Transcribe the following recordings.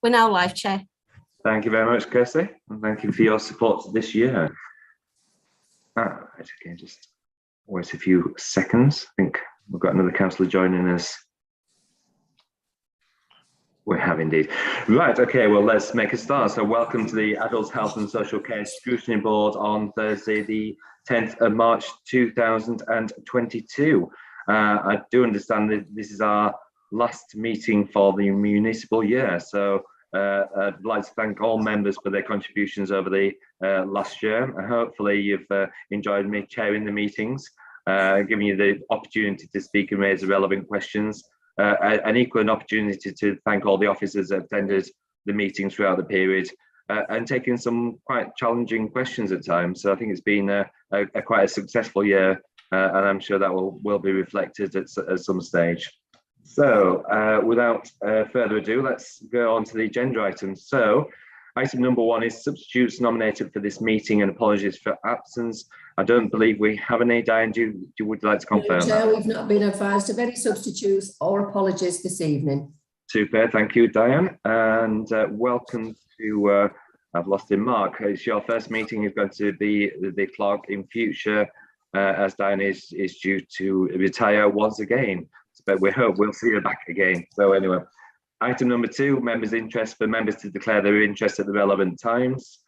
We're now live, Chair. Thank you very much, Kirsty, and thank you for your support this year. Right, okay, just wait a few seconds. I think we've got another councillor joining us. We have indeed. Right, okay, well, let's make a start. So welcome to the Adult Health and Social Care Scrutiny Board on Thursday, the 10th of March 2022. I do understand that this is our last meeting for the municipal year. So I'd like to thank all members for their contributions over the last year. And hopefully you've enjoyed me chairing the meetings, giving you the opportunity to speak and raise relevant questions. An equal opportunity to thank all the officers that attended the meetings throughout the period and taking some quite challenging questions at times. So I think it's been quite a successful year, and I'm sure that will be reflected at some stage. So without further ado, let's go on to the agenda items. So item number 1 is substitutes nominated for this meeting and apologies for absence. I don't believe we have any. Diane, would you like to confirm? No, Chair, we've not been advised of any substitutes or apologies this evening. Super, thank you, Diane. And welcome to, I've lost him, Mark. It's your first meeting. You're going to be the clerk in future, as Diane is due to retire once again. But we hope we'll see her back again. So anyway, item number 2, members' interest for members to declare their interest at the relevant times.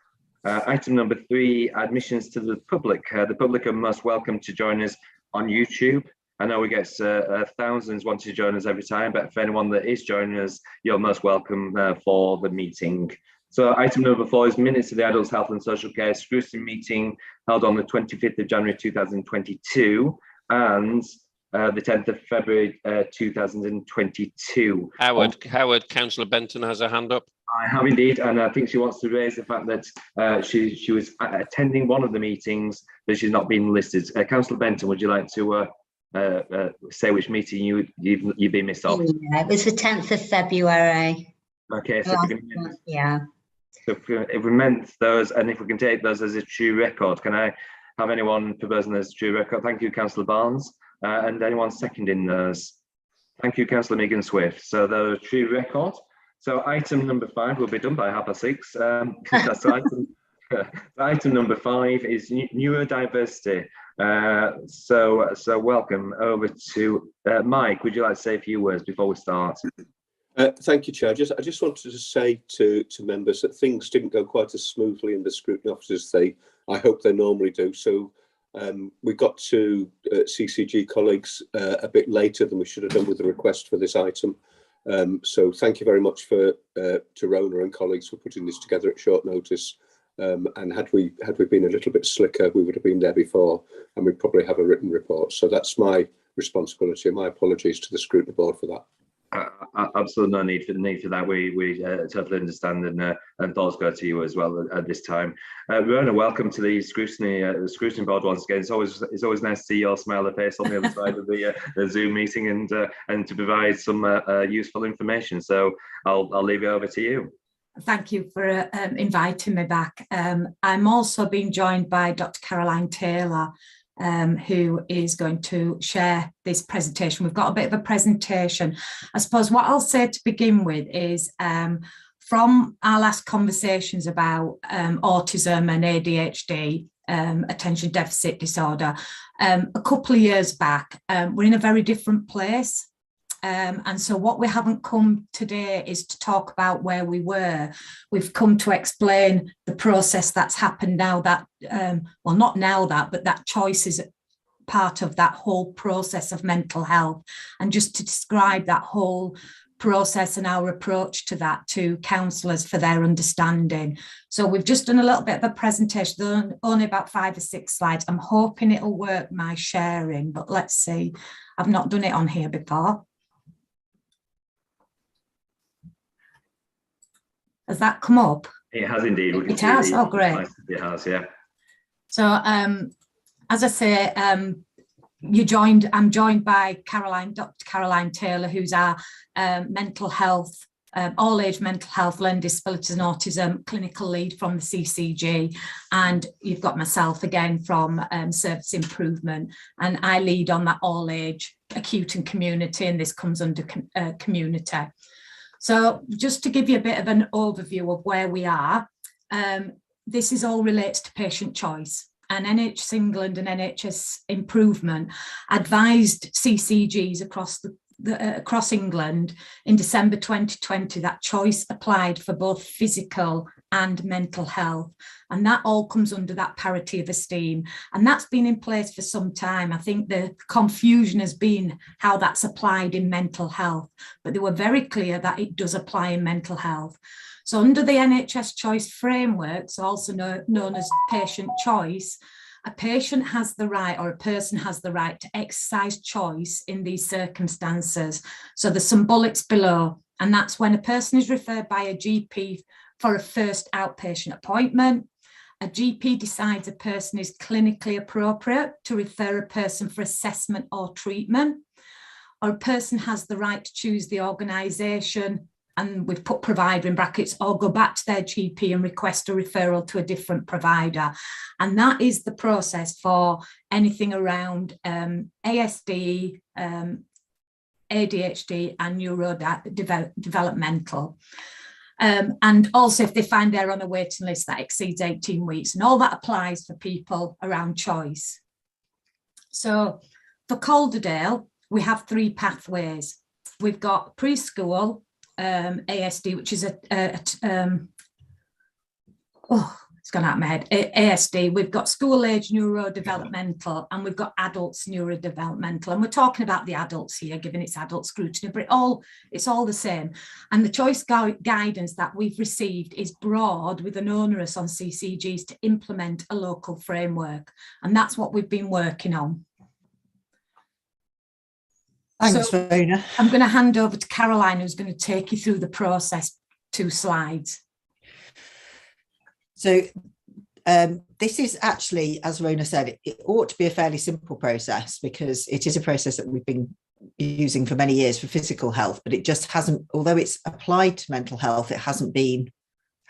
Item number 3, admissions to the public. The public are most welcome to join us on YouTube. I know we get thousands wanting to join us every time, but for anyone that is joining us, you're most welcome for the meeting. So item number 4 is minutes of the Adults Health and Social Care Scrutiny meeting held on the 25th of January 2022 and the 10th of February 2022. Howard, Councillor Benton has a hand up. I have indeed, and I think she wants to raise the fact that she was attending one of the meetings, but she's not been listed. Councillor Benton, would you like to say which meeting you've been missed off? Yeah, it was the 10th of February. Okay, so yeah. So if we meant those, and if we can take those as a true record, can I have anyone proposing as a true record? Thank you, Councillor Barnes, and anyone seconding those? Thank you, Councillor Megan Swift. So they're a true record. So item number 5 will be done by 6:30. So item number 5 is neurodiversity. So welcome over to Mike. Would you like to say a few words before we start? Thank you, Chair. I just wanted to say to members that things didn't go quite as smoothly in the scrutiny office as I hope they normally do. So we got to CCG colleagues a bit later than we should have done with the request for this item. So thank you very much to Rona and colleagues for putting this together at short notice. And had we been a little bit slicker, we would have been there before, and we'd probably have a written report. So that's my responsibility. My apologies to the scrutiny board for that. Absolutely no need for that. We totally understand, and thoughts go to you as well at this time. Rona, welcome to the scrutiny board once again. It's always nice to see your smiley face on the other side of the Zoom meeting and to provide some useful information. So I'll leave it over to you. Thank you for inviting me back. I'm also being joined by Dr. Caroline Taylor, who is going to share this presentation. We've got a bit of a presentation. I suppose what I'll say to begin with is from our last conversations about autism and ADHD, attention deficit disorder, a couple of years back, we're in a very different place. And so what we haven't come today is to talk about where we were. We've come to explain the process that's happened now that, well, not now but that choice is part of that whole process of mental health, and just to describe that whole process and our approach to that to counsellors for their understanding. So we've just done a little bit of a presentation, only about 5 or 6 slides. I'm hoping it'll work, my sharing, but let's see. I've not done it on here before. Has that come up? It has indeed. It has. Oh, great. It has, yeah. So, as I say, I'm joined by Dr. Caroline Taylor, who's our mental health, all-age mental health, learning disabilities and autism clinical lead from the CCG, and you've got myself again from service improvement, and I lead on that all-age acute and community, and this comes under community. So just to give you a bit of an overview of where we are, this is all relates to patient choice. And NHS England and NHS Improvement advised CCGs across England in December 2020 that choice applied for both physical and mental health. And that all comes under that parity of esteem. And that's been in place for some time. I think the confusion has been how that's applied in mental health, but they were very clear that it does apply in mental health. So under the NHS choice framework, so also known as patient choice, a patient has the right, or a person has the right to exercise choice in these circumstances. So there's some bullets below, and that's when a person is referred by a GP for a first outpatient appointment. A GP decides a person is clinically appropriate to refer a person for assessment or treatment, or a person has the right to choose the organisation, and we've put provider in brackets, or go back to their GP and request a referral to a different provider. And that is the process for anything around ASD, ADHD and neurodevelopmental. And also if they find they're on a waiting list that exceeds 18 weeks, and all that applies for people around choice. So for Calderdale, we have 3 pathways. We've got preschool, ASD, which is it's gone out of my head, ASD. We've got school age neurodevelopmental, and we've got adults neurodevelopmental, and we're talking about the adults here, given it's adult scrutiny, but it's all the same. And the choice guidance that we've received is broad, with an onus on CCGs to implement a local framework, and that's what we've been working on. Thanks, So Fiona. I'm going to hand over to Caroline, who's going to take you through the process. 2 slides. So this is actually, as Rona said, it ought to be a fairly simple process, because it is a process that we've been using for many years for physical health, but it just hasn't, although it's applied to mental health, it hasn't been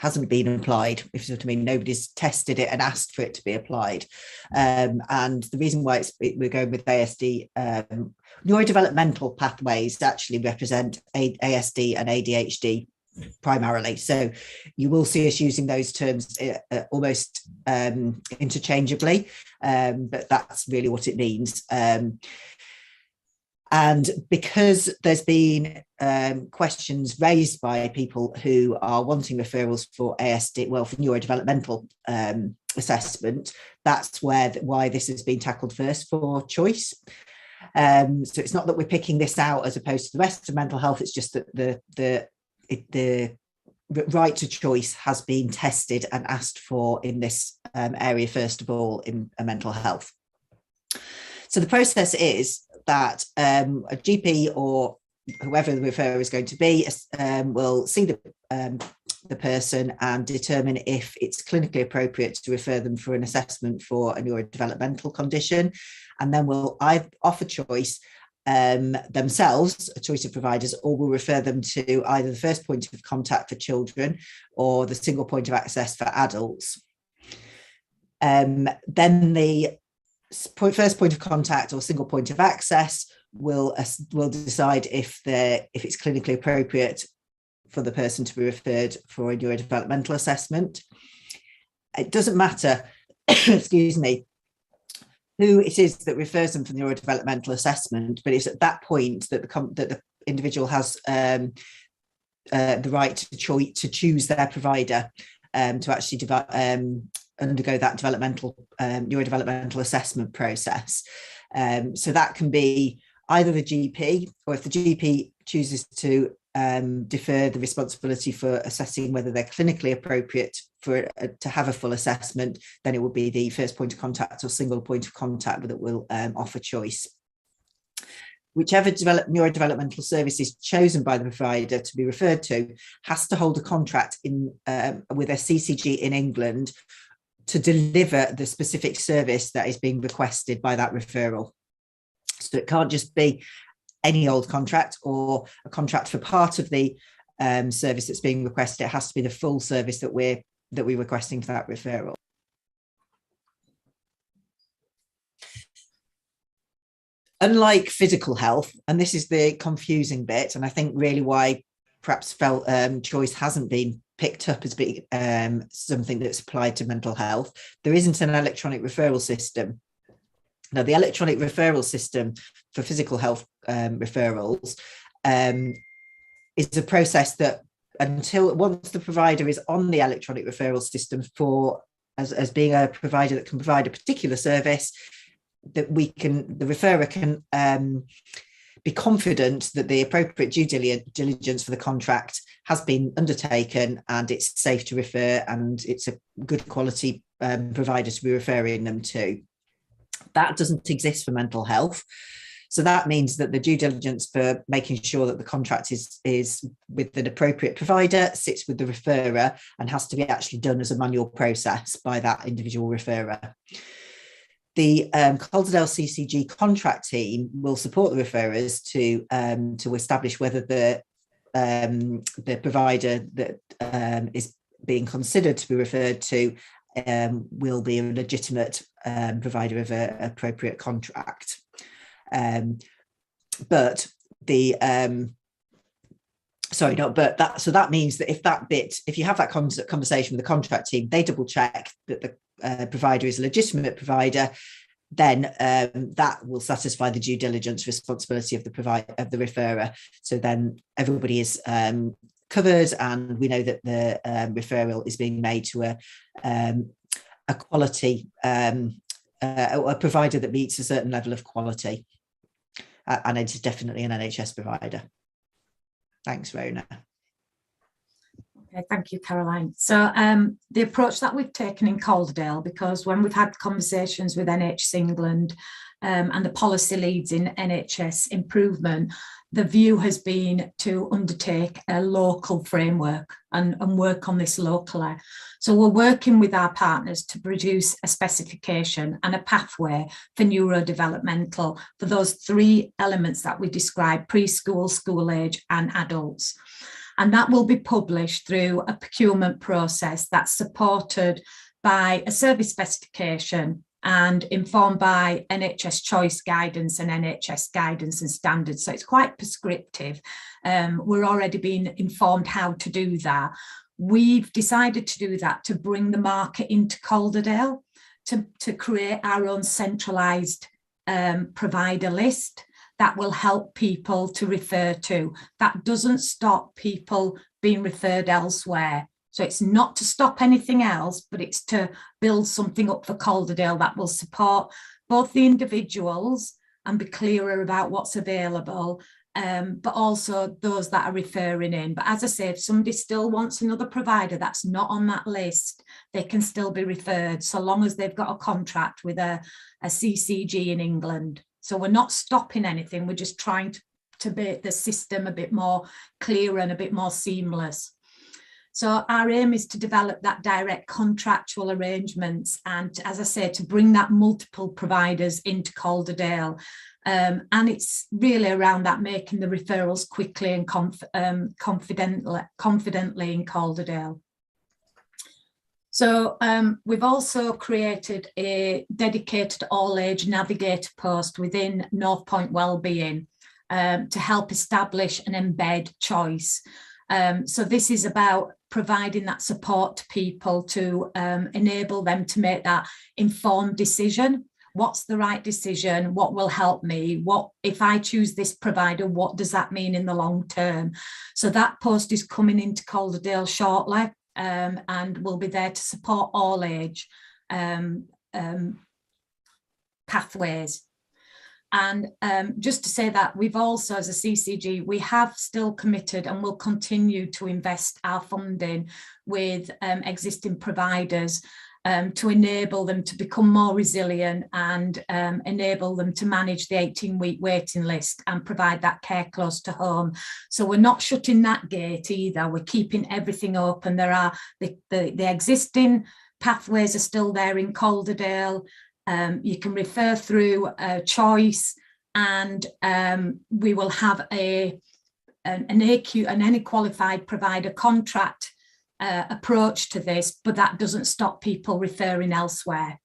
applied, if you know what I mean. Nobody's tested it and asked for it to be applied. And the reason why we're going with ASD, neurodevelopmental pathways actually represent ASD and ADHD primarily. So you will see us using those terms almost interchangeably, but that's really what it means. And because there's been questions raised by people who are wanting referrals for ASD, well, for neurodevelopmental assessment, that's why this has been tackled first for choice. So it's not that we're picking this out as opposed to the rest of mental health, it's just that the right to choice has been tested and asked for in this area, first of all, in mental health. So the process is that a GP or whoever the referrer is going to be will see the person and determine if it's clinically appropriate to refer them for an assessment for a neurodevelopmental condition, and then will offer choice themselves, a choice of providers, or will refer them to either the first point of contact for children or the single point of access for adults. Then the first point of contact or single point of access will decide if it's clinically appropriate for the person to be referred for a neurodevelopmental assessment. It doesn't matter, excuse me, who it is that refers them for the neurodevelopmental assessment, but it's at that point that the individual has the right to choose their provider to actually undergo that neurodevelopmental assessment process. So that can be either the GP, or if the GP chooses to defer the responsibility for assessing whether they're clinically appropriate to have a full assessment, then it will be the first point of contact or single point of contact that will offer choice. Whichever neurodevelopmental service is chosen by the provider to be referred to has to hold a contract with a CCG in England to deliver the specific service that is being requested by that referral. So it can't just be any old contract or a contract for part of the service that's being requested. It has to be the full service that we're requesting for that referral. Unlike physical health, and this is the confusing bit, and I think really why perhaps felt choice hasn't been picked up as being something that's applied to mental health, there isn't an electronic referral system. Now, the electronic referral system for physical health referrals is a process that once the provider is on the electronic referral system as being a provider that can provide a particular service, that the referrer can be confident that the appropriate due diligence for the contract has been undertaken and it's safe to refer and it's a good quality provider to be referring them to. That doesn't exist for mental health. So that means that the due diligence for making sure that the contract is with an appropriate provider sits with the referrer and has to be actually done as a manual process by that individual referrer. The Calderdale CCG contract team will support the referrers to establish whether the provider that is being considered to be referred to will be a legitimate provider of an appropriate contract. So that means that if you have that conversation with the contract team, they double check that the provider is a legitimate provider, then that will satisfy the due diligence responsibility of the referrer. So then everybody is covered, and we know that the referral is being made to a quality, a provider that meets a certain level of quality, and it's definitely an NHS provider. Thanks, Rona. Okay, thank you, Caroline. So the approach that we've taken in Calderdale, because when we've had conversations with NHS England and the policy leads in NHS improvement, the view has been to undertake a local framework and work on this locally. So we're working with our partners to produce a specification and a pathway for neurodevelopmental for those three elements that we described: preschool, school age and adults. And that will be published through a procurement process that's supported by a service specification and informed by NHS choice guidance and NHS guidance and standards. So it's quite prescriptive. We're already being informed how to do that. We've decided to do that to bring the market into Calderdale, to create our own centralised provider list that will help people to refer to. That doesn't stop people being referred elsewhere. So it's not to stop anything else, but it's to build something up for Calderdale that will support both the individuals and be clearer about what's available, but also those that are referring in. But as I say, if somebody still wants another provider that's not on that list, they can still be referred, so long as they've got a contract with a CCG in England. So we're not stopping anything, we're just trying to make the system a bit more clear and a bit more seamless. So our aim is to develop that direct contractual arrangements and, as I say, to bring that multiple providers into Calderdale. And it's really around that, making the referrals quickly and confidently in Calderdale. So we've also created a dedicated all-age navigator post within North Point Wellbeing to help establish and embed choice. So this is about providing that support to people to enable them to make that informed decision. What's the right decision? What will help me? What if I choose this provider? What does that mean in the long term? So that post is coming into Calderdale shortly. And we'll be there to support all age pathways. And just to say that we've also, as a CCG, we have still committed and will continue to invest our funding with existing providers to enable them to become more resilient and enable them to manage the 18-week waiting list and provide that care close to home. So we're not shutting that gate either. We're keeping everything open. There are the existing pathways are still there in Calderdale. You can refer through choice, and we will have an any qualified provider contract approach to this, but that doesn't stop people referring elsewhere.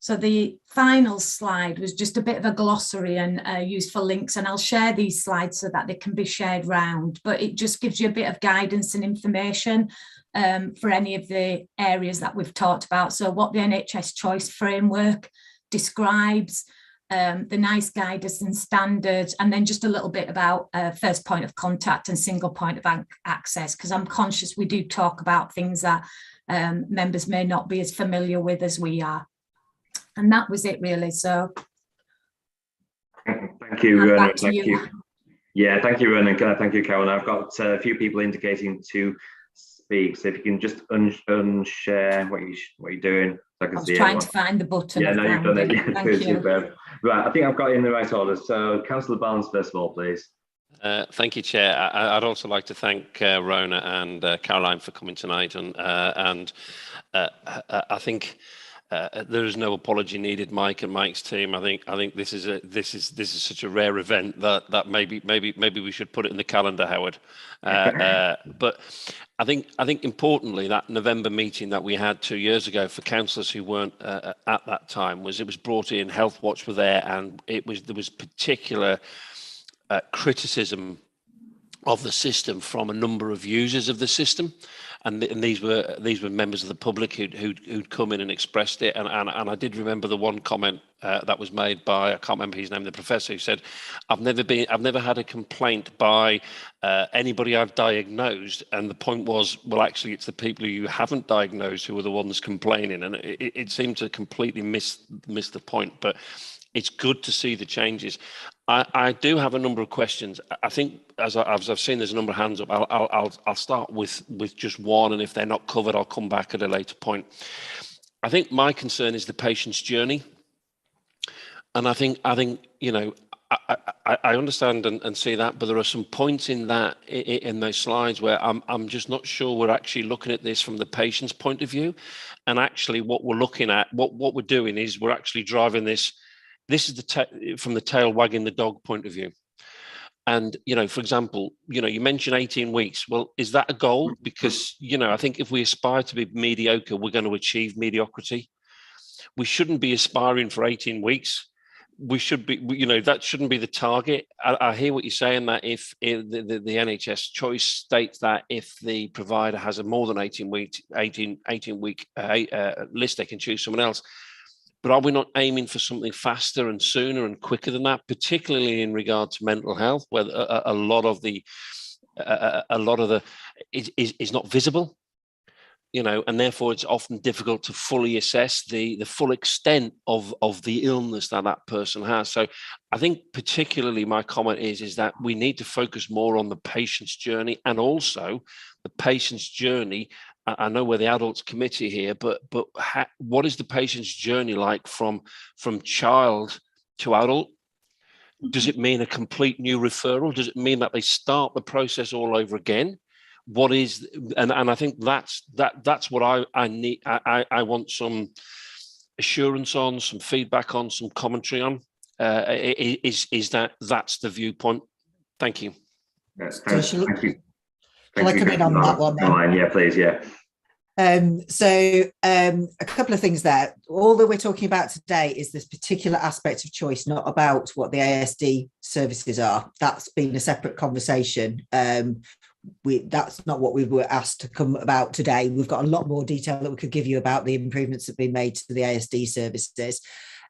So the final slide was just a bit of a glossary and useful links, and I'll share these slides so that they can be shared round, but it just gives you a bit of guidance and information for any of the areas that we've talked about. So what the NHS Choice Framework describes, the NICE guidance and standards, and then just a little bit about first point of contact and single point of access, because I'm conscious we do talk about things that members may not be as familiar with as we are. And that was it really. So thank you, Ronan. Thank you. Yeah, thank you, Ronan. Thank you, Carol. I've got a few people indicating to speak. So if you can just unshare what you're doing. So I can see trying everyone. to find the button. Yeah, no, you've done it. Yeah, thank you. Right, I think I've got it in the right order. So Councillor Barnes, first of all, please. Thank you, Chair. I'd also like to thank Rona and Caroline for coming tonight, and I think there is no apology needed, Mike and Mike's team. I think this is such a rare event that maybe we should put it in the calendar, Howard. But I think importantly, that November meeting that we had 2 years ago for councillors who weren't at that time was brought in. Health Watch were there, and there was particular criticism of the system from a number of users of the system, and these were members of the public who'd come in and expressed it. And I did remember the one comment that was made by, I can't remember his name, the professor, who said, I've never had a complaint by anybody I've diagnosed, and the point was, well, actually it's the people who you haven't diagnosed who are the ones complaining, and it seemed to completely miss the point. But it's good to see the changes. I do have a number of questions. I think, as I've seen, there's a number of hands up. I'll start with just one, and if they're not covered, I'll come back at a later point. I think my concern is the patient's journey, and I think you know, I understand and see that, but there are some points in those slides where I'm just not sure we're actually looking at this from the patient's point of view, and actually what we're looking at, what we're doing is we're actually driving this. This is from the tail wagging the dog point of view. And, you know, for example, you know, you mentioned 18 weeks. Well, is that a goal? Because, you know, I think if we aspire to be mediocre, we're going to achieve mediocrity. We shouldn't be aspiring for 18 weeks. We should be, you know, that shouldn't be the target. I hear what you're saying, that if the NHS Choice states that if the provider has a more than 18 week list, they can choose someone else. But are we not aiming for something faster and sooner and quicker than that, particularly in regard to mental health, where a lot of the is not visible, you know, and therefore it's often difficult to fully assess the full extent of the illness that person has. So I think particularly my comment is that we need to focus more on the patient's journey, and also the patient's journey. I know we're the adults committee here, but what is the patient's journey like from child to adult? Does it mean a complete new referral? Does it mean that they start the process all over again? What is, and I think that's what I need. I want some assurance on, some feedback on, some commentary on. Is that's the viewpoint? Thank you. Yes, thank you. Shall I come in on that one then? Yeah, please, yeah. A couple of things there. All that we're talking about today is this particular aspect of choice, not about what the ASD services are. That's been a separate conversation. That's not what we were asked to come about today. We've got a lot more detail that we could give you about the improvements that have been made to the ASD services.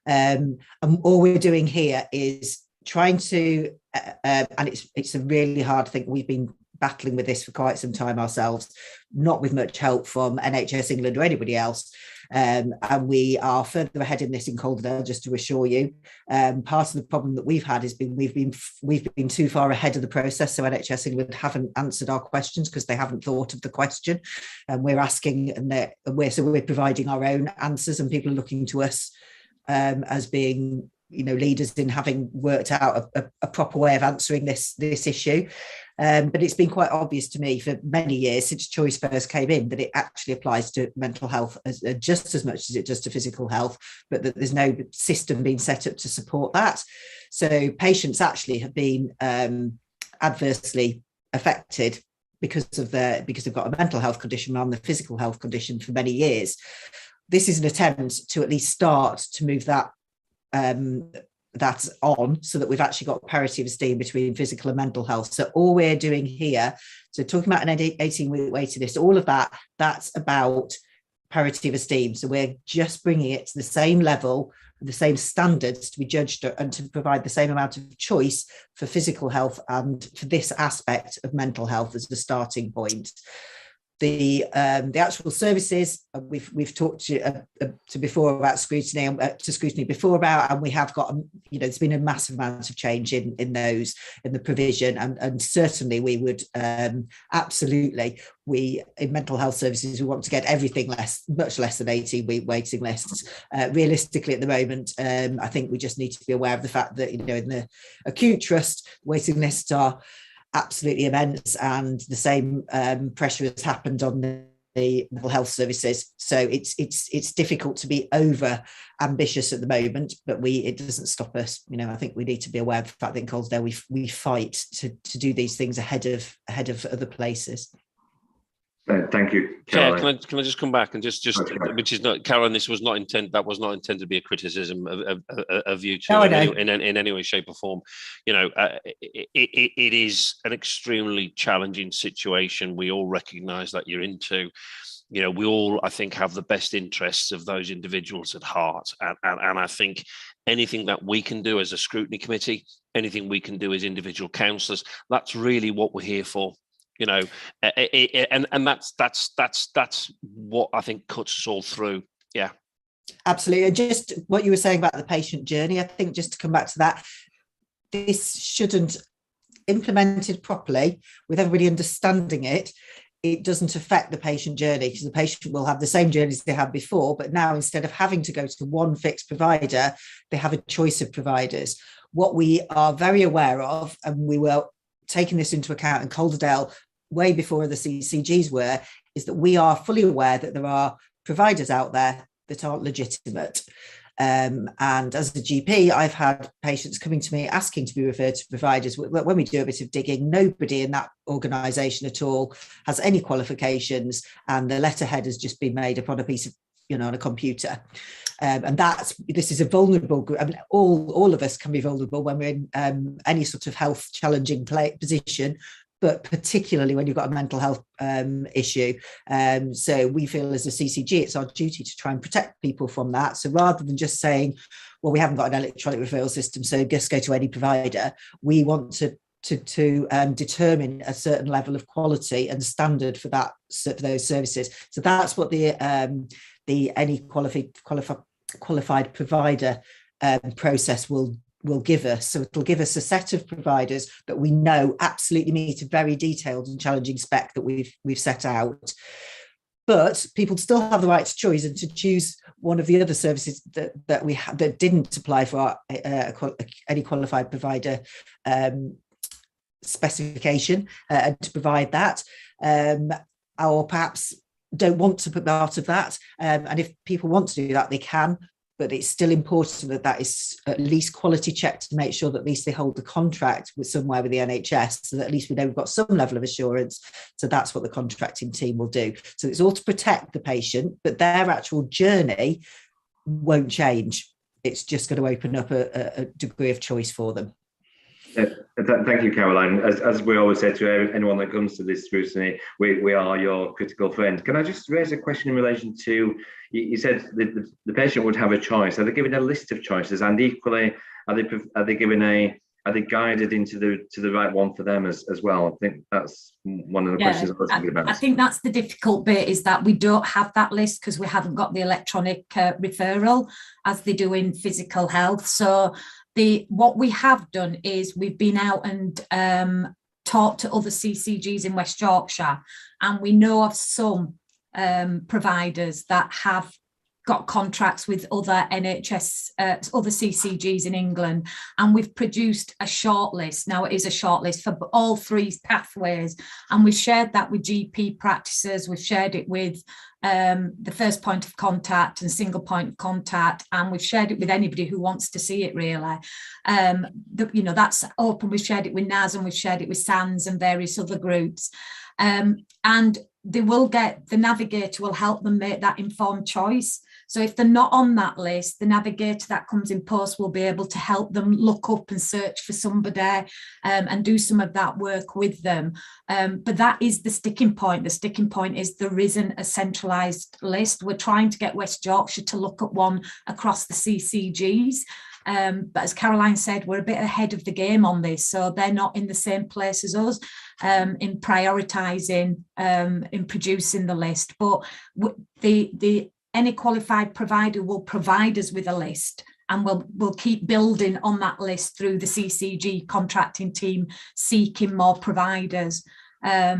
And all we're doing here is trying to, and it's a really hard thing. We've been battling with this for quite some time ourselves, not with much help from NHS England or anybody else. And we are further ahead in this in Calderdale, just to assure you. Part of the problem that we've had is we've been too far ahead of the process, so NHS England haven't answered our questions because they haven't thought of the question. And we're asking, and we're providing our own answers, and people are looking to us as being, you know, leaders in having worked out a proper way of answering this issue. But it's been quite obvious to me for many years since Choice first came in that it actually applies to mental health just as much as it does to physical health, but that there's no system being set up to support that. So patients actually have been adversely affected because they've got a mental health condition rather than a physical health condition for many years. this is an attempt to at least start to move that that's on, so that we've actually got parity of esteem between physical and mental health. So all we're doing here, so talking about an 18-week waiting list, all of that, that's about parity of esteem. So we're just bringing it to the same level, the same standards to be judged and to provide the same amount of choice for physical health and for this aspect of mental health as the starting point. The actual services we've talked to before about scrutiny and to scrutiny before about, and we have got, you know, there's been a massive amount of change in those, in the provision, and certainly we would absolutely, we in mental health services, we want to get everything much less than 18-week waiting lists. Realistically at the moment, I think we just need to be aware of the fact that, you know, in the acute trust, waiting lists are absolutely immense, and the same pressure has happened on the mental health services. So it's difficult to be over ambitious at the moment, but it doesn't stop us. You know, I think we need to be aware of the fact that in Calderdale we fight to do these things ahead of other places. Thank you, Caroline. Chair, can I just come back and just which is not, Caroline, this was not intended. That was not intended to be a criticism of you two in any way, shape, or form. You know, it is an extremely challenging situation. We all recognise that you're into. You know, we all, I think, have the best interests of those individuals at heart, and I think anything that we can do as a scrutiny committee, anything we can do as individual councillors, that's really what we're here for. You know, and that's what I think cuts us all through. Yeah, absolutely. And just what you were saying about the patient journey, I think, just to come back to that, this shouldn't, implemented properly with everybody understanding it, it doesn't affect the patient journey, because the patient will have the same journeys they had before, but now instead of having to go to one fixed provider, they have a choice of providers. What we are very aware of, and we were taking this into account in Calderdale way before the CCGs were, is that we are fully aware that there are providers out there that aren't legitimate. And as a GP, I've had patients coming to me asking to be referred to providers. When we do a bit of digging, nobody in that organisation at all has any qualifications, and the letterhead has just been made up on a piece of, you know, on a computer. And this is a vulnerable group. I mean, all of us can be vulnerable when we're in any sort of health challenging position, but particularly when you've got a mental health issue. So we feel as a CCG, it's our duty to try and protect people from that. So rather than just saying, well, we haven't got an electronic referral system, so just go to any provider, we want to determine a certain level of quality and standard for those services. So that's what the any qualified provider process will give us. So it'll give us a set of providers that we know absolutely meet a very detailed and challenging spec that we've set out. But people still have the right to choose and to choose one of the other services that we have that didn't apply for any qualified provider specification, and to provide that, or perhaps don't want to put part of that. And if people want to do that, they can. But it's still important that is at least quality checked to make sure that at least they hold the contract with somewhere with the NHS, so that at least we know we've got some level of assurance. So that's what the contracting team will do. So it's all to protect the patient, but their actual journey won't change. It's just going to open up a degree of choice for them. Thank you, Caroline. As we always say to anyone that comes to this scrutiny, we are your critical friend. Can I just raise a question in relation to, you said the patient would have a choice. Are they given a list of choices, and equally are they guided into the right one for them as well? I think that's one of the questions I was thinking about. I think that's the difficult bit, is that we don't have that list because we haven't got the electronic referral as they do in physical health. So what we have done is we've been out and talked to other CCGs in West Yorkshire, and we know of some providers that have got contracts with other NHS, other CCGs in England, and we've produced a shortlist. Now it is a shortlist for all three pathways, and we've shared that with GP practices. We've shared it with the first point of contact and single point of contact, and we've shared it with anybody who wants to see it, really. That's open. We've shared it with NAS, and we've shared it with SANS and various other groups. And they will get, the navigator will help them make that informed choice. So if they're not on that list, the navigator that comes in post will be able to help them look up and search for somebody and do some of that work with them. But that is the sticking point. The sticking point is there isn't a centralised list. We're trying to get West Yorkshire to look at one across the CCGs. But as Caroline said, we're a bit ahead of the game on this. So they're not in the same place as us in prioritising, in producing the list. But any qualified provider will provide us with a list, and we'll keep building on that list through the CCG contracting team, seeking more providers. Yeah,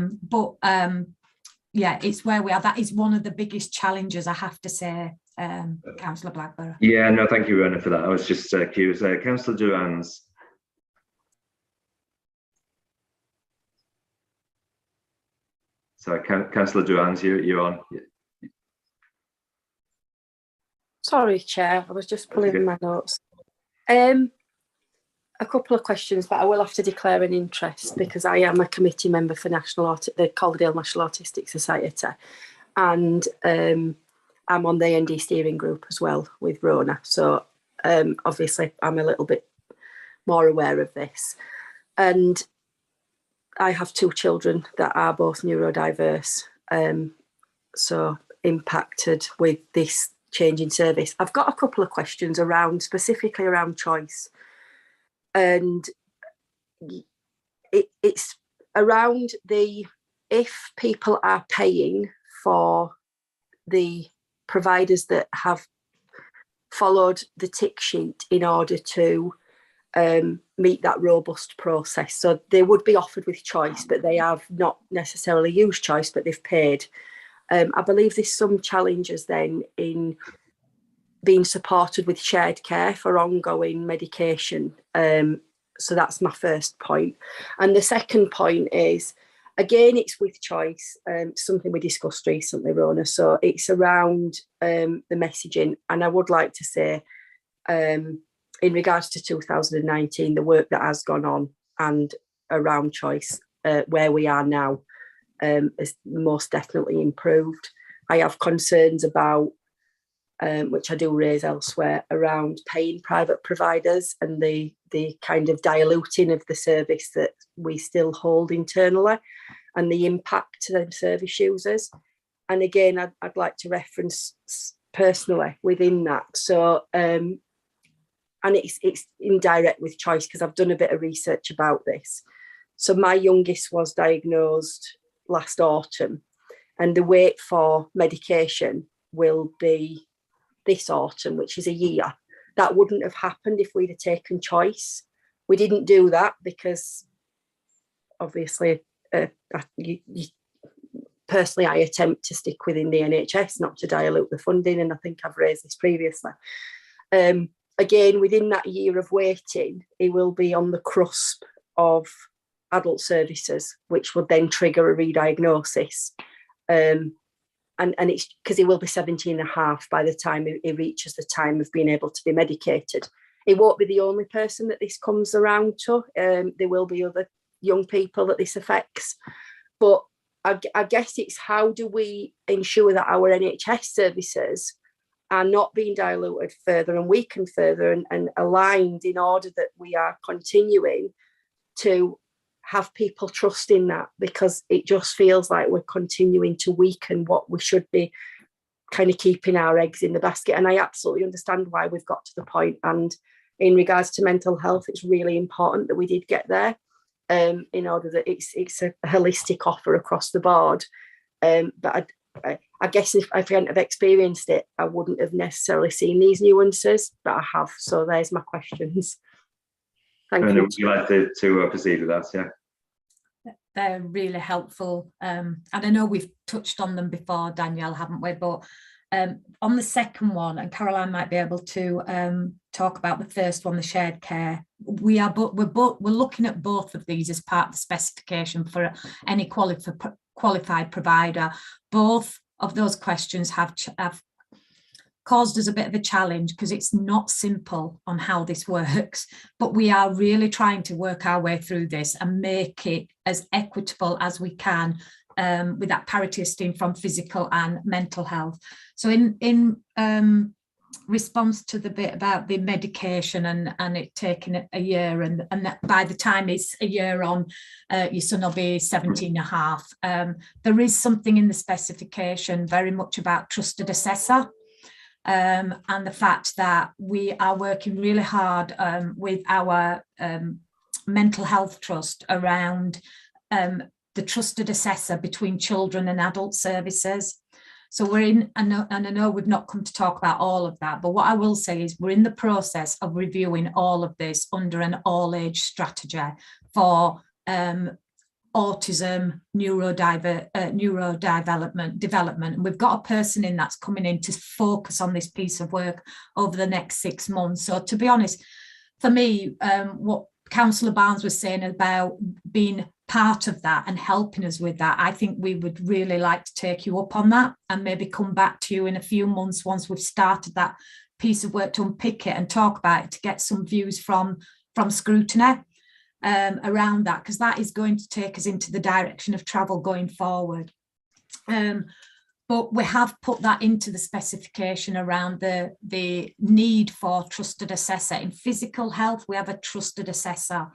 it's where we are. That is one of the biggest challenges, I have to say, Councillor Blackburn. Yeah, no, thank you, Rona, for that. I was just curious. Councillor Durans. Sorry, Councillor Durans, you're on. Sorry, Chair, I was just pulling my notes. A couple of questions, but I will have to declare an interest because I am a committee member for the Calderdale National Autistic Society, and I'm on the ND steering group as well with Rona. So obviously I'm a little bit more aware of this. And I have 2 children that are both neurodiverse, so impacted with this change in service. I've got a couple of questions specifically around choice. And it's around if people are paying for the providers that have followed the tick sheet in order to meet that robust process. So they would be offered with choice, but they have not necessarily used choice, but they've paid. I believe there's some challenges then in being supported with shared care for ongoing medication. So that's my first point. And the second point is, again, it's with choice, something we discussed recently, Rona. So it's around the messaging. And I would like to say, in regards to 2019, the work that has gone on and around choice, where we are now, is most definitely improved. I have concerns about, which I do raise elsewhere, around paying private providers and the kind of diluting of the service that we still hold internally and the impact to them service users. And again, I'd like to reference personally within that. So, and it's indirect with choice because I've done a bit of research about this. So my youngest was diagnosed last autumn, and the wait for medication will be this autumn, which is a year. That wouldn't have happened if we'd have taken choice. We didn't do that because obviously, personally, I attempt to stick within the NHS, not to dilute the funding, and I think I've raised this previously. Again, within that year of waiting, it will be on the cusp of adult services, which would then trigger a re-diagnosis. And it's because he will be 17 and a half by the time he reaches the time of being able to be medicated. It won't be the only person that this comes around to. There will be other young people that this affects. But I guess it's how do we ensure that our NHS services are not being diluted further and weakened further and aligned in order that we are continuing to have people trust in that, because it just feels like we're continuing to weaken what we should be kind of keeping our eggs in the basket. And I absolutely understand why we've got to the point. And in regards to mental health, it's really important that we did get there, in order that it's a holistic offer across the board. But I guess if I hadn't have experienced it, I wouldn't have necessarily seen these nuances, but I have. So there's my questions. Thank you. Would you like to proceed with that? Yeah. They're really helpful. And I know we've touched on them before, Danielle, haven't we? But on the second one, and Caroline might be able to talk about the first one, the shared care. We're looking at both of these as part of the specification for any qualified provider. Both of those questions have caused us a bit of a challenge because it's not simple on how this works, but we are really trying to work our way through this and make it as equitable as we can, with that parity esteem from physical and mental health. So in response to the bit about the medication and it taking a year, and that by the time it's a year on, your son will be 17 and a half. There is something in the specification very much about trusted assessor, and the fact that we are working really hard with our mental health trust around the trusted assessor between children and adult services. So we're in, and I know we've not come to talk about all of that, but what I will say is we're in the process of reviewing all of this under an all-age strategy for autism, neurodevelopment. And we've got a person in that's coming in to focus on this piece of work over the next 6 months. So to be honest, for me, what Councillor Barnes was saying about being part of that and helping us with that, I think we would really like to take you up on that and maybe come back to you in a few months once we've started that piece of work to unpick it and talk about it, to get some views from Scrutiny around that, because that is going to take us into the direction of travel going forward. But we have put that into the specification around the need for trusted assessor. In physical health, we have a trusted assessor.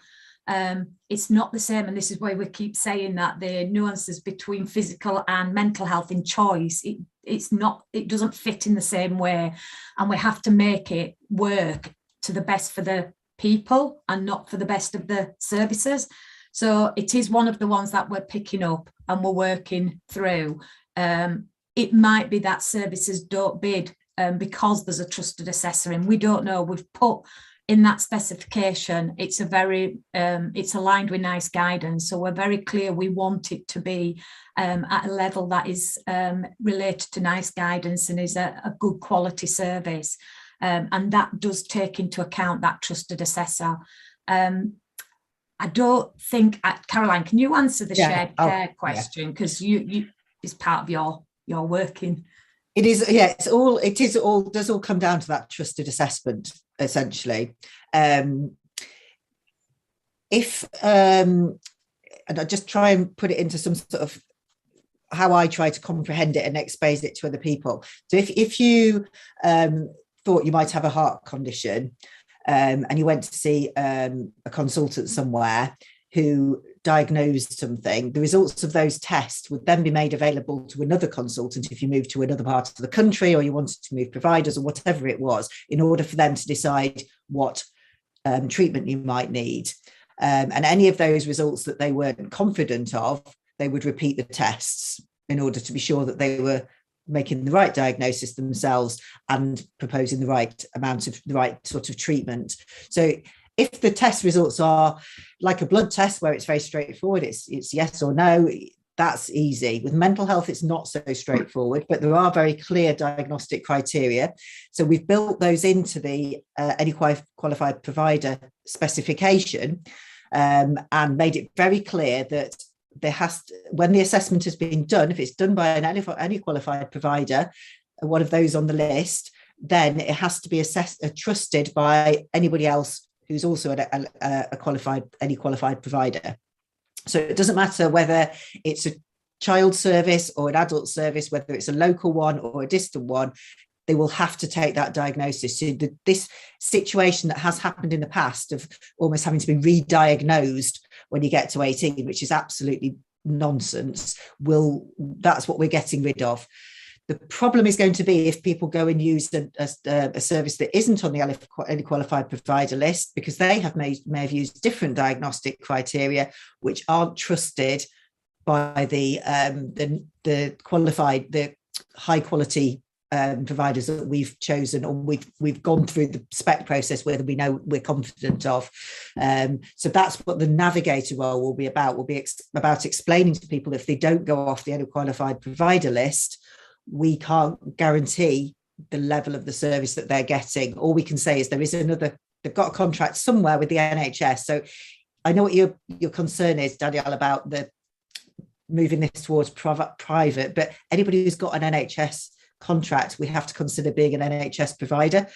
It's not the same, and this is why we keep saying that the nuances between physical and mental health in choice, it doesn't fit in the same way, and we have to make it work to the best for the people and not for the best of the services. So it is one of the ones that we're picking up and we're working through. It might be that services don't bid because there's a trusted assessor, and we don't know. We've put in that specification, it's it's aligned with NICE guidance, so we're very clear we want it to be at a level that is related to NICE guidance and is a good quality service, and that does take into account that trusted assessor. I don't think, Caroline, can you answer the shared care question, because you is part of your working. It is, yeah, it does all come down to that trusted assessment, essentially. And I just try and put it into some sort of how I try to comprehend it and expose it to other people. So if you thought you might have a heart condition and you went to see a consultant somewhere who diagnosed something, the results of those tests would then be made available to another consultant if you moved to another part of the country or you wanted to move providers or whatever it was, in order for them to decide what treatment you might need. And any of those results that they weren't confident of, they would repeat the tests in order to be sure that they were making the right diagnosis themselves and proposing the right amount of the right sort of treatment. So if the test results are like a blood test where it's very straightforward, it's yes or no, that's easy. With mental health, it's not so straightforward, but there are very clear diagnostic criteria. So we've built those into the any qualified provider specification and made it very clear that there has to, when the assessment has been done, if it's done by any qualified provider, one of those on the list, then it has to be trusted by anybody else who's also a qualified provider. So it doesn't matter whether it's a child service or an adult service, whether it's a local one or a distant one, they will have to take that diagnosis. So this situation that has happened in the past of almost having to be re-diagnosed when you get to 18, which is absolutely nonsense, that's what we're getting rid of. The problem is going to be if people go and use a service that isn't on the any qualified provider list, because they may have used different diagnostic criteria which aren't trusted by the high quality providers that we've chosen, or we've gone through the spec process whether we know we're confident of. So that's what the navigator role will be about. Will be about explaining to people if they don't go off the any qualified provider list, we can't guarantee the level of the service that they're getting. All we can say is there is they've got a contract somewhere with the NHS. So I know what your concern is, Danielle, about the moving this towards private, but anybody who's got an NHS contract, we have to consider being an NHS provider,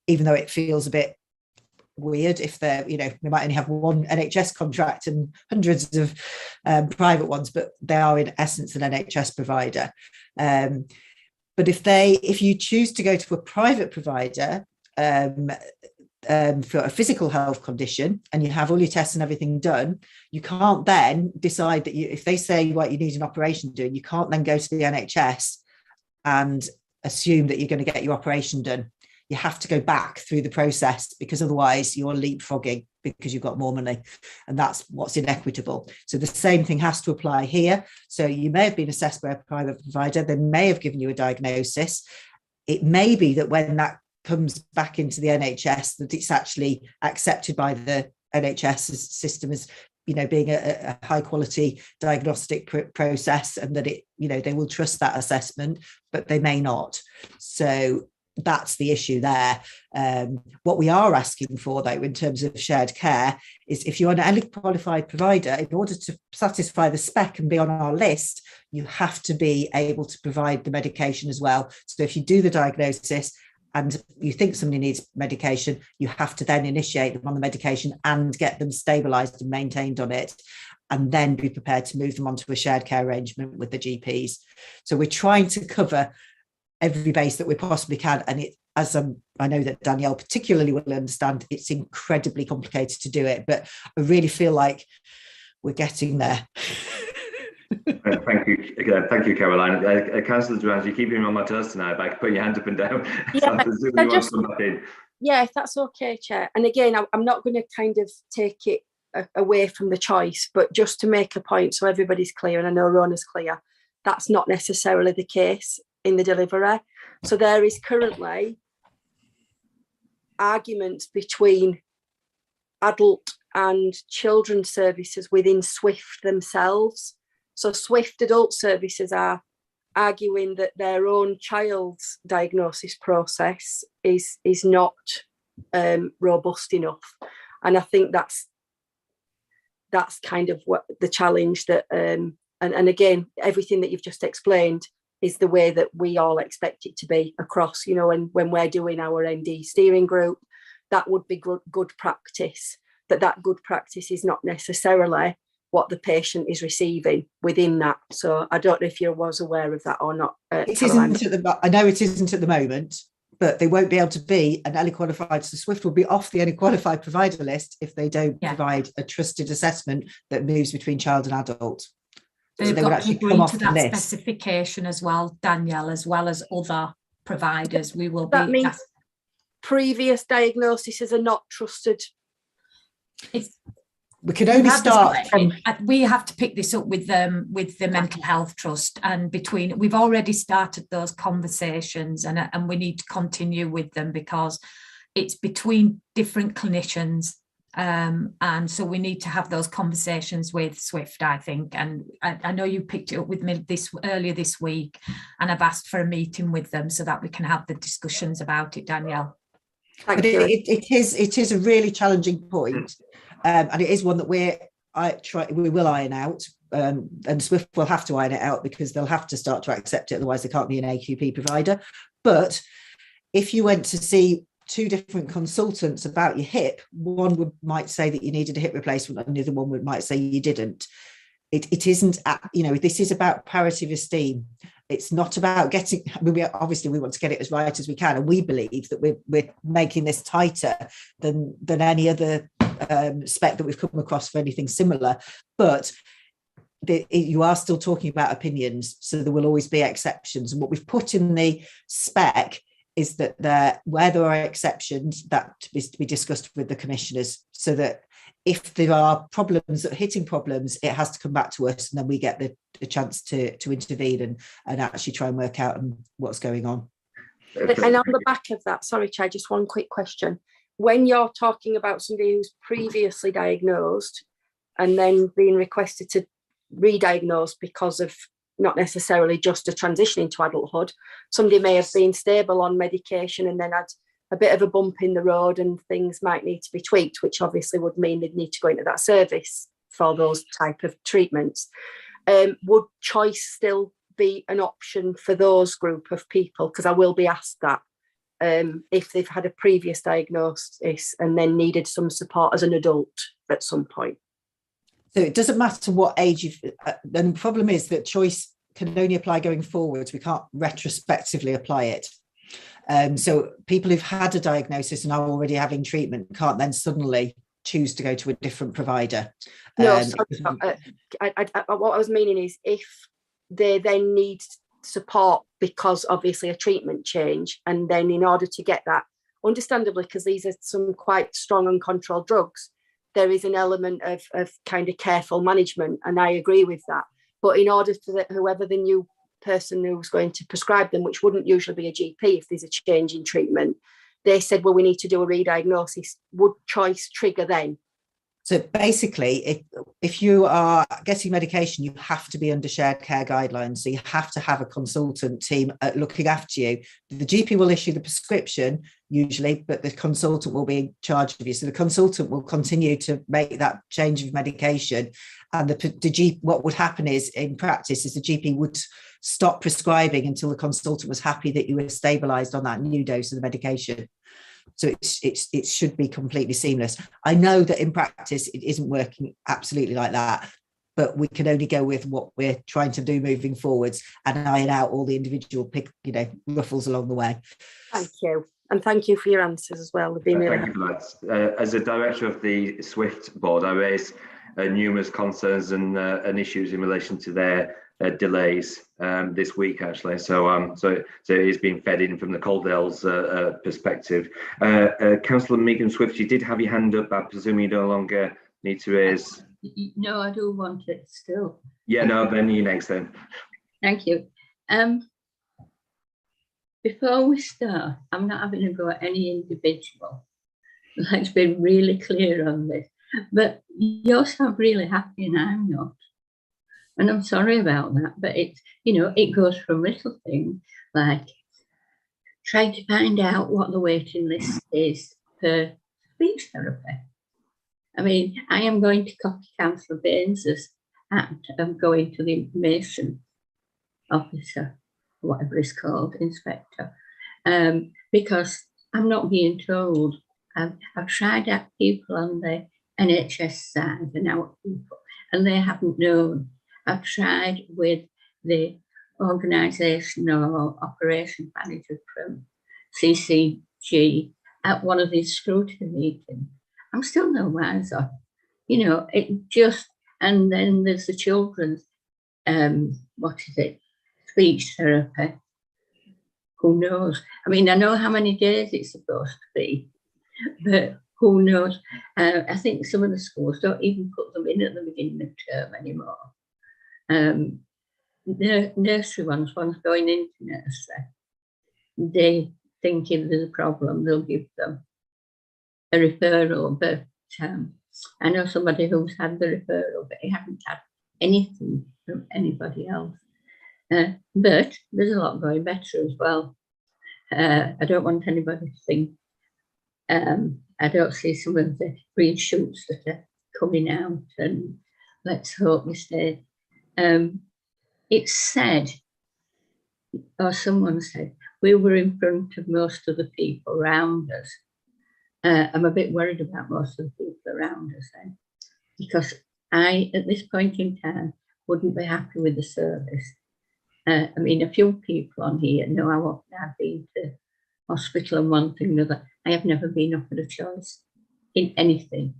even though it feels a bit weird if they're, you know, we might only have one NHS contract and hundreds of private ones, but they are in essence an NHS provider. But if you choose to go to a private provider for a physical health condition and you have all your tests and everything done, you can't then decide that if they say, well, you need an operation doing, you can't then go to the NHS and assume that you're going to get your operation done. You have to go back through the process, because otherwise you're leapfrogging because you've got more money, and that's what's inequitable. So the same thing has to apply here. So you may have been assessed by a private provider, they may have given you a diagnosis. It may be that when that comes back into the NHS, that it's actually accepted by the NHS system as, you know, being a high quality diagnostic process, and that it, you know, they will trust that assessment, but they may not. So that's the issue there. What we are asking for, though, in terms of shared care, is if you're an early qualified provider, in order to satisfy the spec and be on our list, you have to be able to provide the medication as well. So if you do the diagnosis and you think somebody needs medication, you have to then initiate them on the medication and get them stabilised and maintained on it, and then be prepared to move them onto a shared care arrangement with the GPs. So we're trying to cover every base that we possibly can. And it, as I know that Danielle particularly will understand, it's incredibly complicated to do it, but I really feel like we're getting there. Thank you, Caroline. Councillor Durant, you're keeping me on my toes tonight by putting your hand up and down. Yeah, if that's okay, Chair. And again, I'm not going to kind of take it away from the choice, but just to make a point so everybody's clear, and I know Rona's clear, that's not necessarily the case in the delivery. So there is currently arguments between adult and children's services within SWIFT themselves. So SWIFT adult services are arguing that their own child's diagnosis process is not robust enough. And I think that's kind of what the challenge that, and again, everything that you've just explained is the way that we all expect it to be across, you know, and when we're doing our ND steering group, that would be good practice, but that good practice is not necessarily what the patient is receiving within that. So I don't know if you was aware of that or not. It isn't I know it isn't at the moment, but they won't be able to be an early qualified. So SWIFT will be off the early qualified provider list if they don't provide a trusted assessment that moves between child and adult. They've so they got would actually to come off to the that list. specification as well, Danielle, as well as other providers. We will that be. Means previous diagnoses are not trusted. We can only start from. We have to pick this up with the Mental Health Trust, and we've already started those conversations, and we need to continue with them because it's between different clinicians. And so we need to have those conversations with SWIFT, I think. And I know you picked it up with me earlier this week, and I've asked for a meeting with them so that we can have the discussions about it, Danielle. But it is a really challenging point, and it is one that we will iron out, and SWIFT will have to iron it out because they'll have to start to accept it, otherwise they can't be an AQP provider. But if you went to see two different consultants about your hip, one might say that you needed a hip replacement and the other one might say you didn't. It isn't, you know, this is about parity of esteem. It's not about getting, I mean, obviously we want to get it as right as we can, and we believe that we're making this tighter than any other spec that we've come across for anything similar. But you are still talking about opinions, so there will always be exceptions. And what we've put in the spec is that where there are exceptions, that is to be discussed with the commissioners, so that if there are problems that are hitting problems, it has to come back to us, and then we get the chance to intervene and actually try and work out what's going on. And on the back of that, sorry, Chad, just one quick question. When you're talking about somebody who's previously diagnosed and then being requested to re-diagnose because of not necessarily just a transition into adulthood, somebody may have been stable on medication and then had a bit of a bump in the road and things might need to be tweaked, which obviously would mean they'd need to go into that service for those type of treatments. Would choice still be an option for those group of people? Because I will be asked that if they've had a previous diagnosis and then needed some support as an adult at some point. So it doesn't matter what age you've, and the problem is that choice can only apply going forwards. We can't retrospectively apply it. So people who've had a diagnosis and are already having treatment can't then suddenly choose to go to a different provider. No, what I was meaning is if they then need support because obviously a treatment change, and then in order to get that, understandably, because these are some quite strong uncontrolled drugs, there is an element of kind of careful management, and I agree with that. But in order for whoever the new person who's going to prescribe them, which wouldn't usually be a GP if there's a change in treatment, they said, well, we need to do a re-diagnosis. Would choice trigger then? So basically, if you are getting medication, you have to be under shared care guidelines. So you have to have a consultant team looking after you. The GP will issue the prescription usually, but the consultant will be in charge of you. So the consultant will continue to make that change of medication. And what would happen is, in practice, is the GP would stop prescribing until the consultant was happy that you were stabilised on that new dose of the medication. So it should be completely seamless. I know that in practice it isn't working absolutely like that, but we can only go with what we're trying to do moving forwards and iron out all the individual ruffles along the way. Thank you. And thank you for your answers as well. They've been really thank you for that. As a director of the SWIFT board, I raised numerous concerns and issues in relation to their delays this week, actually. So it is being fed in from the Calderdale's perspective. Councillor Megan Swift, you did have your hand up. I presume you no longer need to raise. No, I do want it still. Yeah, no, then you next then. Thank you. Before we start, I'm not having a go at any individual. Let's be really clear on this. But you sound really happy and I'm not. And I'm sorry about that, but it goes from little things like trying to find out what the waiting list is for speech therapy. I mean, I am going to copy Councillor Baines's act of going to the Mason officer, whatever it's called, inspector, because I'm not being told. I've tried out people on the NHS side and our people, and they haven't known. I've tried with the organisation or operation manager from CCG at one of these scrutiny meetings. I'm still no wiser. It just, and then there's the children's, speech therapy. Who knows? I mean, I know how many days it's supposed to be, but who knows? I think some of the schools don't even put them in at the beginning of term anymore. The nursery one's going into nursery. They think if there's a problem, they'll give them a referral. But I know somebody who's had the referral, but he hasn't had anything from anybody else. But there's a lot going better as well. I don't want anybody to think I don't see some of the green shoots that are coming out, and let's hope we stay. It's said, or someone said, we were in front of most of the people around us. I'm a bit worried about most of the people around us then, because I, at this point in time, wouldn't be happy with the service. I mean, a few people on here know how often I've been to hospital and one thing or another. I have never been offered a choice in anything.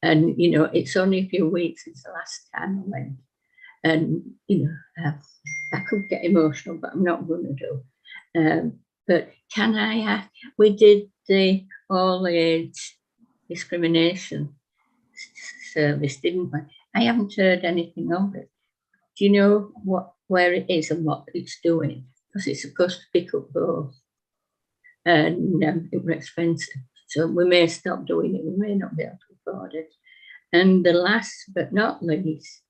And, it's only a few weeks since the last time I went. And, I could get emotional, but I'm not going to do. But can I, we did the all age discrimination service, didn't we? I haven't heard anything of it. Do you know where it is and what it's doing? Because it's supposed to pick up both. And it was expensive. So we may stop doing it, we may not be able to afford it. And the last but not least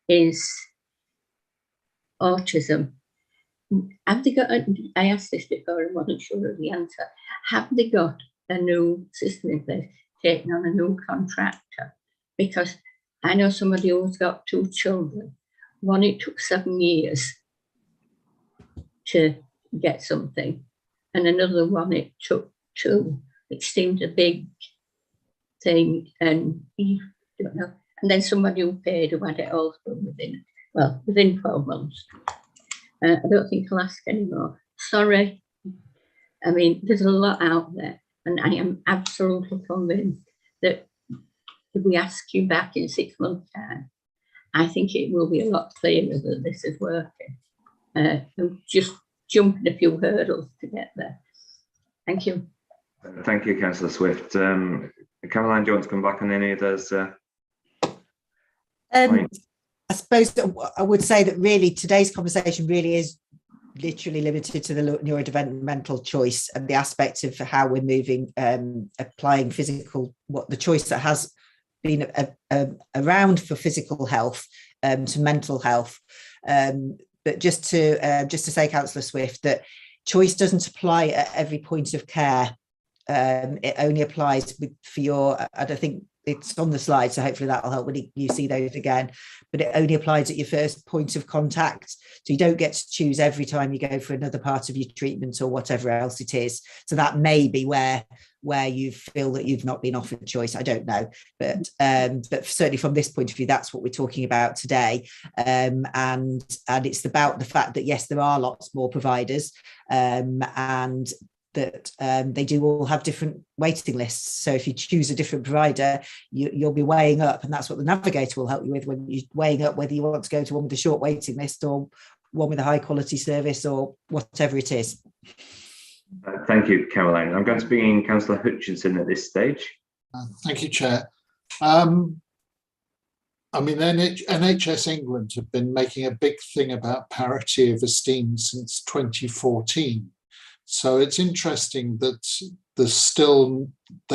is autism. Have they got, I asked this before and wasn't sure of the answer. Have they got a new system in place, taking on a new contractor? Because I know somebody who's got 2 children one, it took 7 years to get something, and another one, it took 2. It seemed a big thing, and you don't know. And then somebody who paid who had it all through within 12 months. I don't think I'll ask anymore. Sorry. I mean, there's a lot out there, and I am absolutely convinced that if we ask you back in 6 months' time, I think it will be a lot clearer that this is working. And just jumping a few hurdles to get there. Thank you. Thank you, Councillor Swift. Caroline, do you want to come back on any of those? I suppose I would say that really today's conversation really is literally limited to the neurodevelopmental choice and the aspect of how we're moving, applying what the choice that has been around for physical health to mental health. But just to say, Councillor Swift, that choice doesn't apply at every point of care. It only applies for your, I don't think it's on the slide, so hopefully that'll help when you see those again, but it only applies at your first point of contact. So you don't get to choose every time you go for another part of your treatment or whatever else it is. So that may be where you feel that you've not been offered choice. I don't know, but certainly from this point of view, that's what we're talking about today. And it's about the fact that, yes, there are lots more providers, and that they do all have different waiting lists. So if you choose a different provider, you'll be weighing up, and that's what the navigator will help you with when you're weighing up whether you want to go to one with a short waiting list or one with a high quality service or whatever it is. Thank you, Caroline. I'm going to bring in Councillor Hutchinson at this stage. Thank you, Chair. I mean, NHS England have been making a big thing about parity of esteem since 2014. So it's interesting that they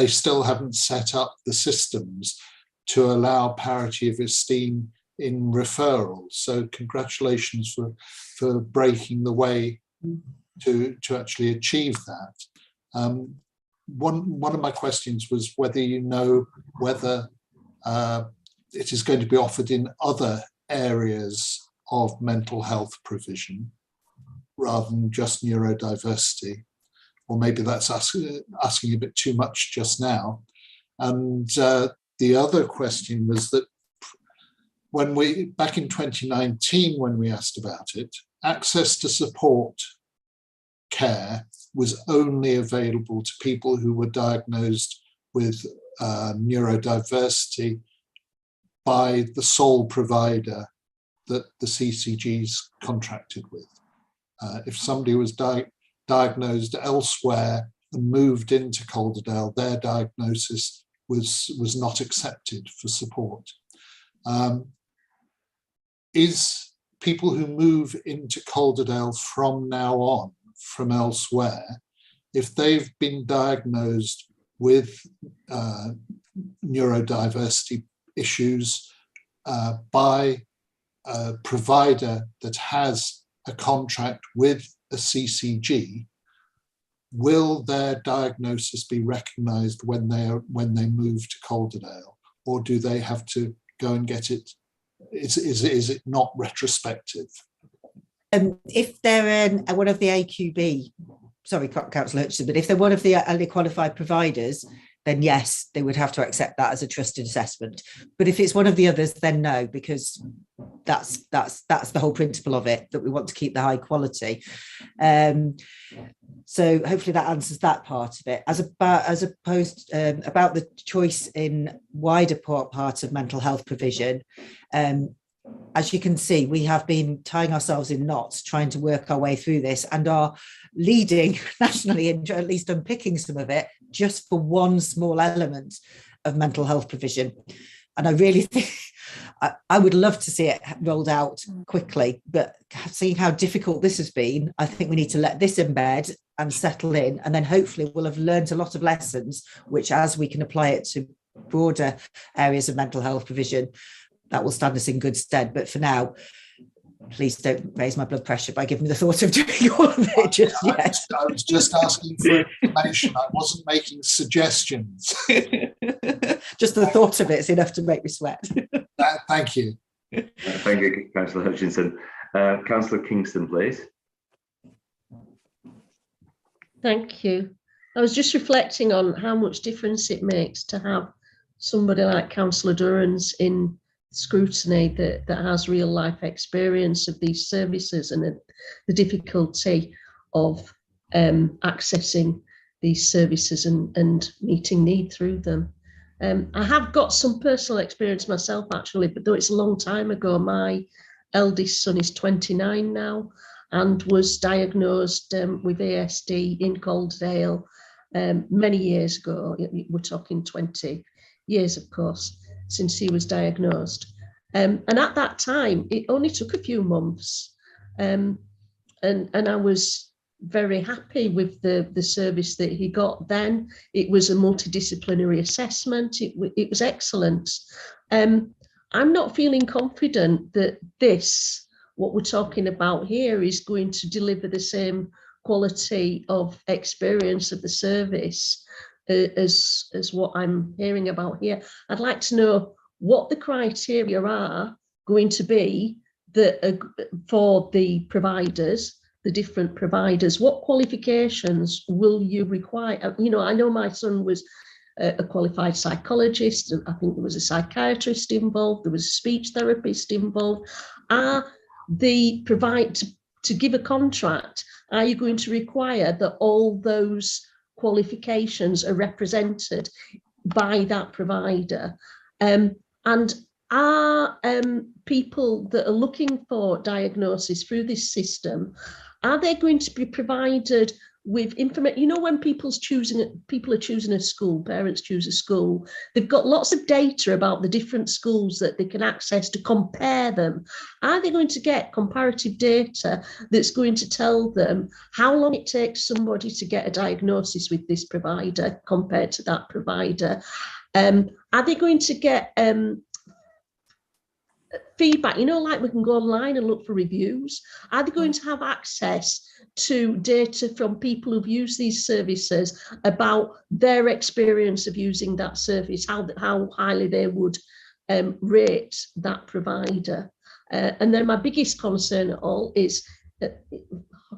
still haven't set up the systems to allow parity of esteem in referrals. So congratulations for breaking the way to actually achieve that. One of my questions was whether you know whether it is going to be offered in other areas of mental health provision rather than just neurodiversity, or maybe that's asking a bit too much just now. And the other question was that back in 2019, when we asked about it, access to support care was only available to people who were diagnosed with neurodiversity by the sole provider that the CCGs contracted with. If somebody was diagnosed elsewhere and moved into Calderdale, their diagnosis was not accepted for support. Is people who move into Calderdale from now on, from elsewhere, if they've been diagnosed with neurodiversity issues by a provider that has a contract with a CCG, will their diagnosis be recognised when they move to Calderdale, or do they have to go and get it? Is it not retrospective? If they're one of the AQB, sorry, Councillor Hutchinson, but if they're one of the early qualified providers, then yes, they would have to accept that as a trusted assessment. But if it's one of the others, then no, because that's the whole principle of it, that we want to keep the high quality. So hopefully that answers that part of it. As opposed about the choice in wider part of mental health provision, as you can see, we have been tying ourselves in knots trying to work our way through this, and are leading nationally in at least unpicking some of it just for one small element of mental health provision. And I really think I would love to see it rolled out quickly, but seeing how difficult this has been, I think we need to let this embed and settle in, and then hopefully we'll have learned a lot of lessons, which as we can apply it to broader areas of mental health provision, that will stand us in good stead. But for now, please don't raise my blood pressure by giving me the thought of doing all of it just yet. I was just asking for information. I wasn't making suggestions. Just the thought of it is enough to make me sweat. Thank you. Thank you, Councillor Hutchinson. Councillor Kingston, please. Thank you. I was just reflecting on how much difference it makes to have somebody like Councillor Durrance in Scrutiny that has real life experience of these services and the difficulty of accessing these services and meeting need through them. I have got some personal experience myself, actually, but though it's a long time ago. My eldest son is 29 now and was diagnosed with ASD in Calderdale many years ago. We're talking 20 years, of course, since he was diagnosed. And at that time, it only took a few months. And I was very happy with the service that he got then. It was a multidisciplinary assessment. It was excellent. I'm not feeling confident that what we're talking about here is going to deliver the same quality of experience of the service as what I'm hearing about here. I'd like to know what the criteria are going to be that for the providers, the different providers. What qualifications will you require? You know, I know my son was a qualified psychologist. I think there was a psychiatrist involved. There was a speech therapist involved. To give a contract, are you going to require that all those qualifications are represented by that provider? And are people that are looking for diagnosis through this system, are they going to be provided with information? You know, when people are choosing a school, parents choose a school, they've got lots of data about the different schools that they can access to compare them. Are they going to get comparative data that's going to tell them how long it takes somebody to get a diagnosis with this provider compared to that provider? Are they going to get feedback? You know, like we can go online and look for reviews. Are they going to have access to data from people who've used these services about their experience of using that service, how highly they would rate that provider? And then my biggest concern at all is,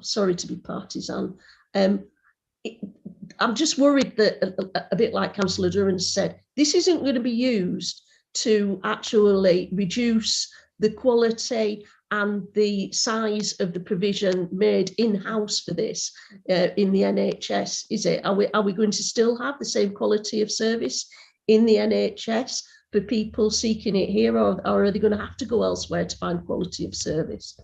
sorry to be partisan, I'm just worried that, a bit like Councillor Durrance said, this isn't going to be used to actually reduce the quality and the size of the provision made in-house for this in the NHS, is it? Are we going to still have the same quality of service in the NHS for people seeking it here, or are they going to have to go elsewhere to find quality of service?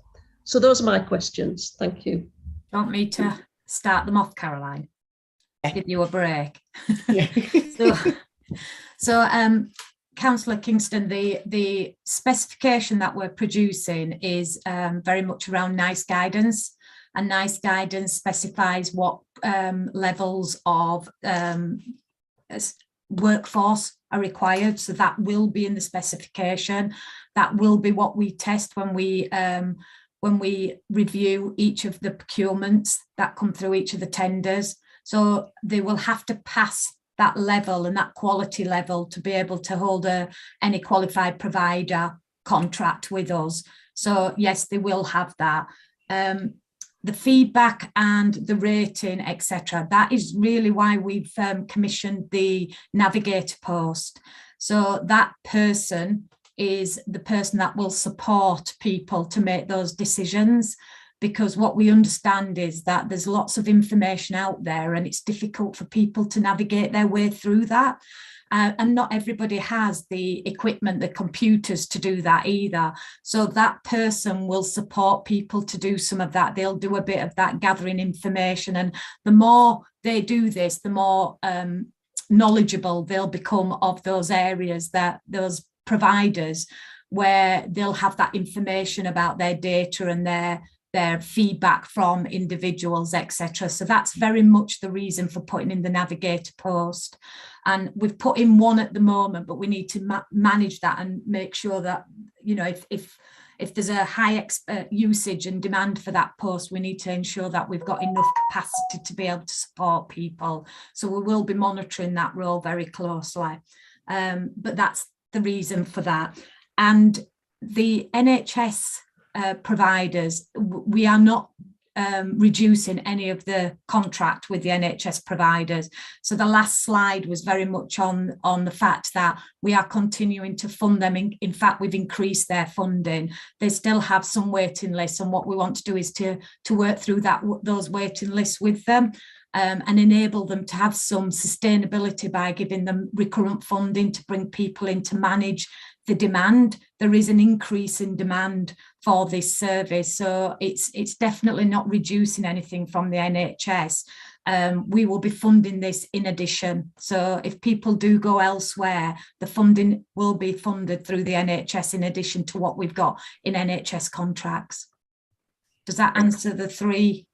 So those are my questions. Thank you. Want me to start them off, Caroline? Give you a break. Yeah. So Councillor Kingston, the specification that we're producing is very much around NICE guidance, and NICE guidance specifies what levels of workforce are required. So that will be in the specification. That will be what we test when we review each of the procurements that come through each of the tenders. So they will have to pass that level and that quality level to be able to hold any qualified provider contract with us. So yes, they will have that. The feedback and the rating, etc. That is really why we've commissioned the navigator post. So that person is the person that will support people to make those decisions, because what we understand is that there's lots of information out there and it's difficult for people to navigate their way through that. And not everybody has the equipment, the computers to do that either. So that person will support people to do some of that. They'll do a bit of that gathering information. And the more they do this, the more knowledgeable they'll become of those areas, that those providers, where they'll have that information about their data and their feedback from individuals, etc. So that's very much the reason for putting in the navigator post. And we've put in one at the moment, but we need to manage that and make sure that, you know, if there's a high usage and demand for that post, we need to ensure that we've got enough capacity to be able to support people. So we will be monitoring that role very closely. But that's the reason for that. And the NHS providers, we are not reducing any of the contract with the NHS providers. So the last slide was very much on the fact that we are continuing to fund them. In fact, we've increased their funding. They still have some waiting lists, and what we want to do is to work through those waiting lists with them. And enable them to have some sustainability by giving them recurrent funding to bring people in to manage the demand. There is an increase in demand for this service, so it's definitely not reducing anything from the NHS. We will be funding this in addition. So if people do go elsewhere, the funding will be funded through the NHS in addition to what we've got in NHS contracts. Does that answer the three?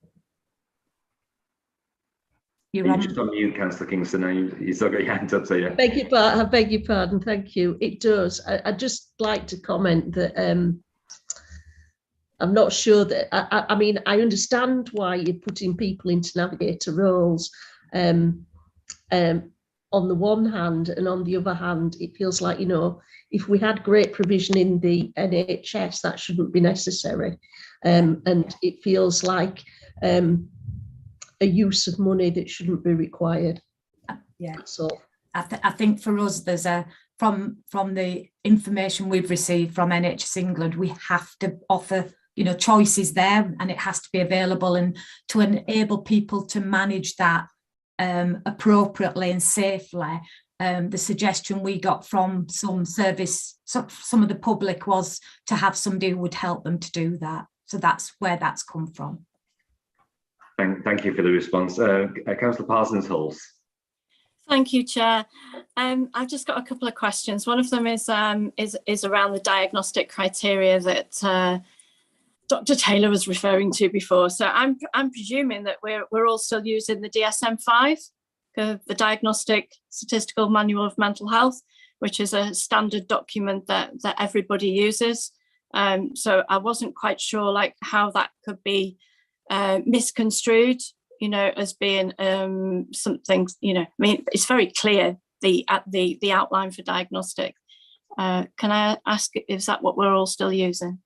You're just on mute, Councillor Kingston. You still got your hand up, so yeah. I beg your pardon. Thank you. It does. I'd just like to comment that I'm not sure that. I mean, I understand why you're putting people into navigator roles. On the one hand, and on the other hand, it feels like, you know, if we had great provision in the NHS, that shouldn't be necessary, and it feels like a use of money that shouldn't be required. Yeah. So I think for us, there's from the information we've received from NHS England, we have to offer, you know, choices there, and it has to be available, and to enable people to manage that appropriately and safely. The suggestion we got from some of the public was to have somebody who would help them to do that. So that's where that's come from. Thank you for the response. Councillor Parsons-Hulls. Thank you, Chair. I've just got a couple of questions. One of them is around the diagnostic criteria that Dr. Taylor was referring to before. So I'm presuming that we're all still using the DSM-5, the Diagnostic Statistical Manual of Mental Health, which is a standard document that everybody uses. So I wasn't quite sure like how that could be misconstrued, you know, as being something, you know, I mean, it's very clear, the outline for diagnostic. Can I ask, is that what we're all still using?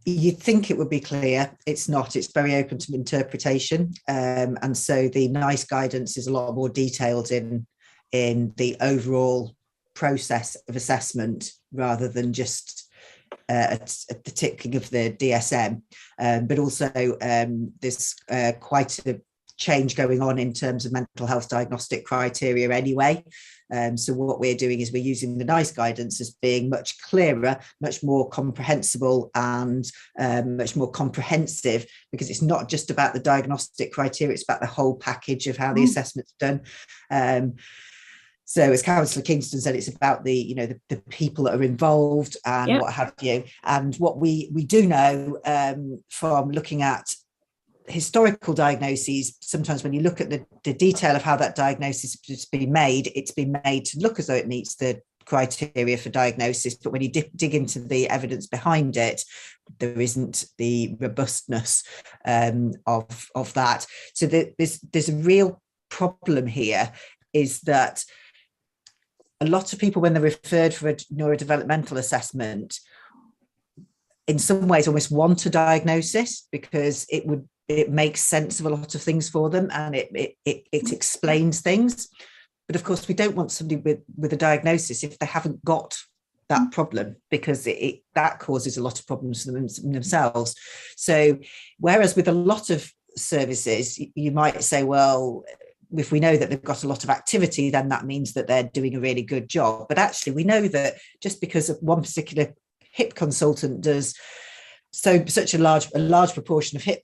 You'd think it would be clear. It's not. It's very open to interpretation. And so the NICE guidance is a lot more detailed in the overall process of assessment rather than just at the ticking of the DSM, but also there's quite a change going on in terms of mental health diagnostic criteria anyway. So what we're doing is we're using the NICE guidance as being much clearer, much more comprehensible, and much more comprehensive, because it's not just about the diagnostic criteria, it's about the whole package of how the assessment's done. So as Councillor Kingston said, it's about the people that are involved and what have you. And what we do know from looking at historical diagnoses, sometimes when you look at the detail of how that diagnosis has been made, it's been made to look as though it meets the criteria for diagnosis, but when you dig into the evidence behind it, there isn't the robustness of that. So there's a real problem here, is that a lot of people, when they're referred for a neurodevelopmental assessment, in some ways almost want a diagnosis because it makes sense of a lot of things for them, and it explains things. But of course, we don't want somebody with a diagnosis if they haven't got that problem, because that causes a lot of problems for themselves. So whereas with a lot of services, you might say, well, if we know that they've got a lot of activity, then that means that they're doing a really good job. But actually, we know that just because one particular hip consultant does such a large proportion of hip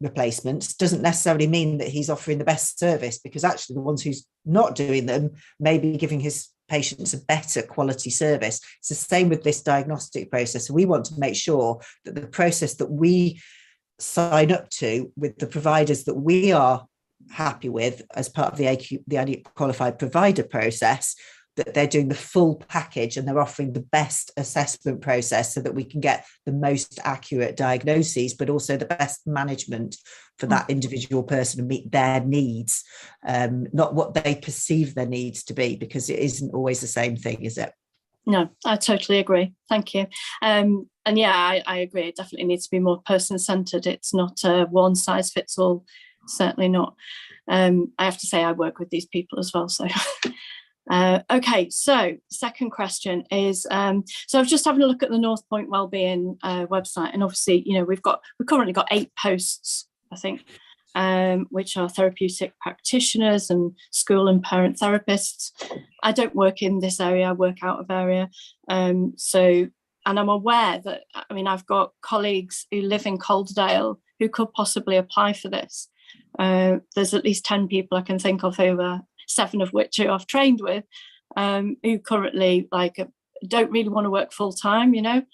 replacements doesn't necessarily mean that he's offering the best service, because actually the ones who's not doing them may be giving his patients a better quality service. It's the same with this diagnostic process. So we want to make sure that the process that we sign up to with the providers that we are happy with as part of the qualified provider process, that they're doing the full package and they're offering the best assessment process so that we can get the most accurate diagnoses, but also the best management for that individual person and meet their needs, not what they perceive their needs to be, because it isn't always the same thing, is it? No, I totally agree. Thank you. And yeah, I agree. It definitely needs to be more person-centred. It's not one size fits all. Certainly not. I have to say I work with these people as well. So, okay. So, second question is, so I was just having a look at the North Point Wellbeing website, and obviously, you know, we've currently got 8 posts, I think, which are therapeutic practitioners and school and parent therapists. I don't work in this area, I work out of area. And I'm aware that, I mean, I've got colleagues who live in Calderdale who could possibly apply for this. There's at least 10 people I can think of who 7 of which who I've trained with, who currently don't really want to work full time, you know,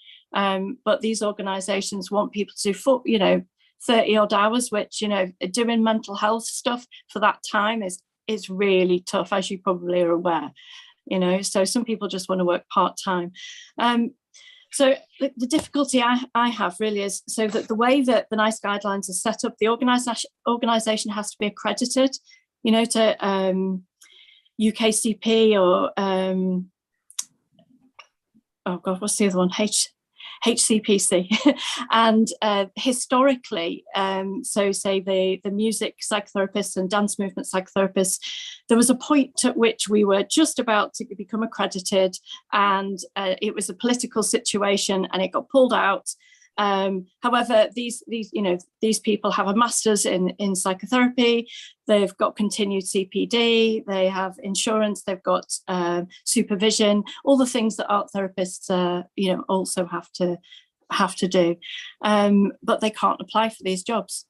but these organisations want people to do 30 odd hours, which, you know, doing mental health stuff for that time is really tough, as you probably are aware, you know, so some people just want to work part time. So the difficulty I have really is so that the way that the NICE guidelines are set up, the organisation has to be accredited, you know, to UKCP or oh God, what's the other one? HCPC. And historically, so say the music psychotherapists and dance movement psychotherapists, there was a point at which we were just about to become accredited, and it was a political situation and it got pulled out. However, these people have a master's in psychotherapy, they've got continued CPD, they have insurance, they've got supervision, all the things that art therapists also have to do, but they can't apply for these jobs.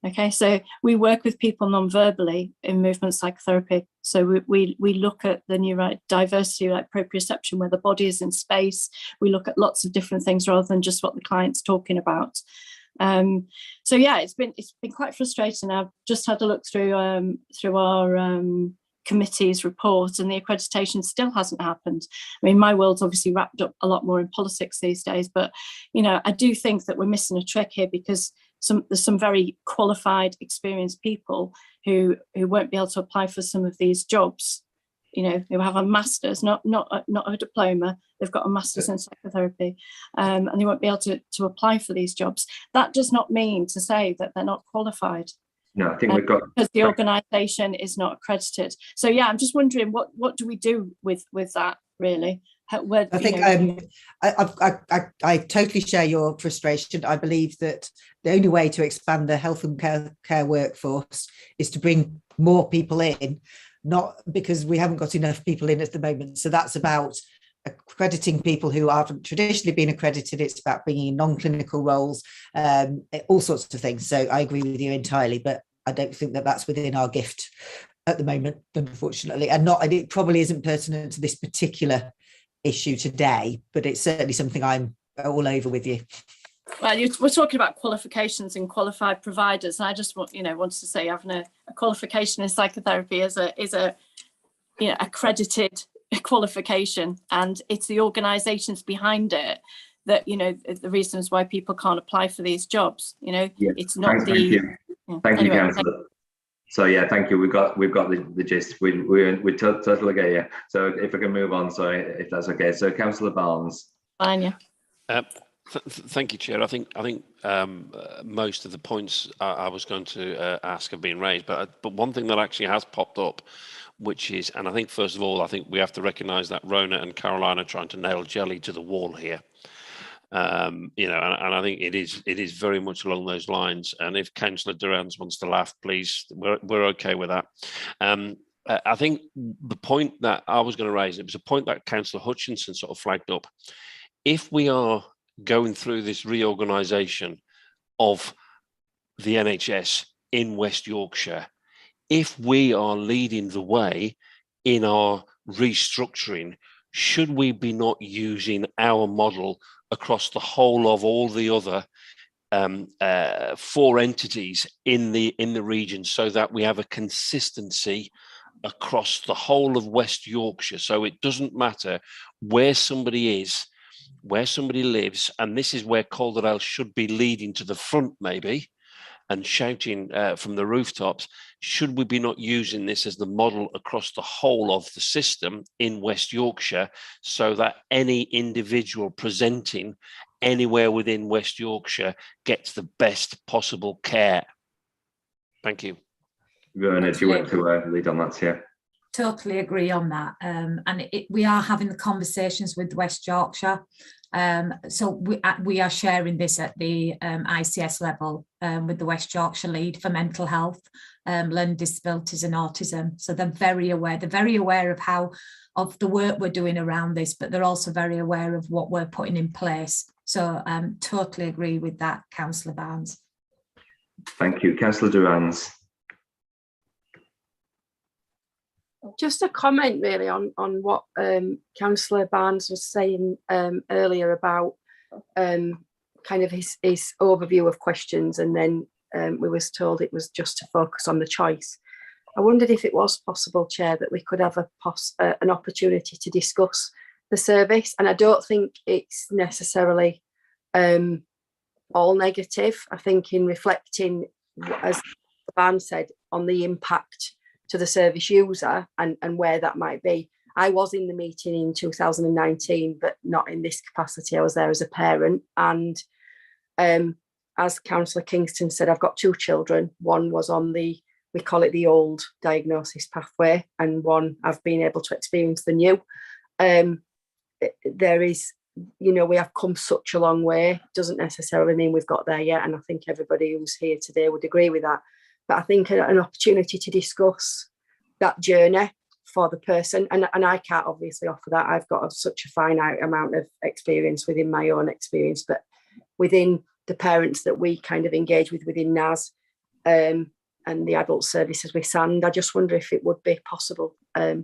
Okay, so we work with people non-verbally in movement psychotherapy. So we look at the neurodiversity, like proprioception, where the body is in space. We look at lots of different things rather than just what the client's talking about. So yeah, it's been quite frustrating. I've just had a look through our committee's report, and the accreditation still hasn't happened. I mean, my world's obviously wrapped up a lot more in politics these days, but you know, I do think that we're missing a trick here, because there's some very qualified, experienced people who won't be able to apply for some of these jobs, you know, who have a master's, not a diploma, they've got a master's in psychotherapy, and they won't be able to apply for these jobs. That does not mean to say that they're not qualified. No, I think we've got, because the organisation is not accredited. So yeah, I'm just wondering what do we do with that really? I think I totally share your frustration. I believe that the only way to expand the health and care workforce is to bring more people in, not because we haven't got enough people in at the moment. So that's about accrediting people who haven't traditionally been accredited. It's about bringing in non-clinical roles, all sorts of things. So I agree with you entirely, but I don't think that that's within our gift at the moment, unfortunately, and it probably isn't pertinent to this particular issue today, but it's certainly something I'm all over with you. Well, we're talking about qualifications and qualified providers, and I just wanted to say having a qualification in psychotherapy is a accredited qualification, and it's the organisations behind it that the reasons why people can't apply for these jobs. It's not thank you, Councillor. So yeah, thank you. We've got the gist. We totally get you. So if I can move on, so if that's okay. So Councillor Barnes. Fine, yeah. Thank you, Chair. I think most of the points I was going to ask have been raised, but one thing that actually has popped up, which is, and I think first of all, I think we have to recognise that Rona and Caroline are trying to nail jelly to the wall here. And I think it is very much along those lines. And if Councillor Durrance wants to laugh, please, we're okay with that. I think the point that I was going to raise, it was a point that Councillor Hutchinson sort of flagged up. If we are going through this reorganisation of the NHS in West Yorkshire, if we are leading the way in our restructuring, should we be not using our model across the whole of all the other 4 entities in the region, so that we have a consistency across the whole of West Yorkshire? So it doesn't matter where somebody is, where somebody lives, and this is where Calderdale should be leading to the front maybe, and shouting from the rooftops, should we be not using this as the model across the whole of the system in West Yorkshire, so that any individual presenting anywhere within West Yorkshire gets the best possible care? Thank you. Verna, do you want to lead on that here? Totally agree on that. And we are having the conversations with West Yorkshire. So we are sharing this at the ICS level with the West Yorkshire lead for mental health, learning disabilities and autism. So they're very aware. They're very aware of the work we're doing around this, but they're also very aware of what we're putting in place. So totally agree with that, Councillor Barnes. Thank you. Councillor Durans. Just a comment really on what Councillor Barnes was saying earlier about kind of his overview of questions, and then we was told it was just to focus on the choice. I wondered if it was possible, Chair, that we could have an opportunity to discuss the service, and I don't think it's necessarily all negative. I think in reflecting, as Barnes said, on the impact to the service user and where that might be. I was in the meeting in 2019, but not in this capacity. I was there as a parent. And as Councillor Kingston said, I've got two children. One was on we call it the old diagnosis pathway, and one I've been able to experience the new. There is, we have come such a long way. Doesn't necessarily mean we've got there yet. And I think everybody who's here today would agree with that. But I think an opportunity to discuss that journey for the person, and I can't obviously offer that. I've got such a finite amount of experience within my own experience, but within the parents that we kind of engage with within NAS and the adult services with SAND, I just wonder if it would be possible,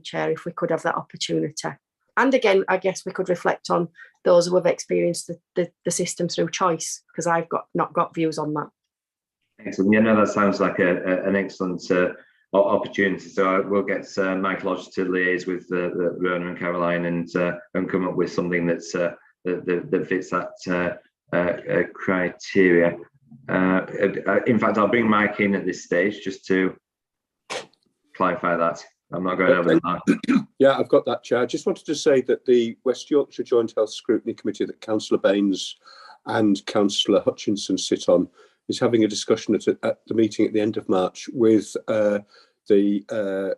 Chair, if we could have that opportunity. And again, I guess we could reflect on those who have experienced the system through choice, because I've not got views on that. Excellent. Yeah, no, that sounds like an excellent opportunity. So we'll get Mike Lodge to liaise with Rona and Caroline and come up with something that fits that criteria. In fact, I'll bring Mike in at this stage just to clarify that. I'm not going over that. Yeah, I've got that, Chair. I just wanted to say that the West Yorkshire Joint Health Scrutiny Committee that Councillor Baines and Councillor Hutchinson sit on is having a discussion at the meeting at the end of March with the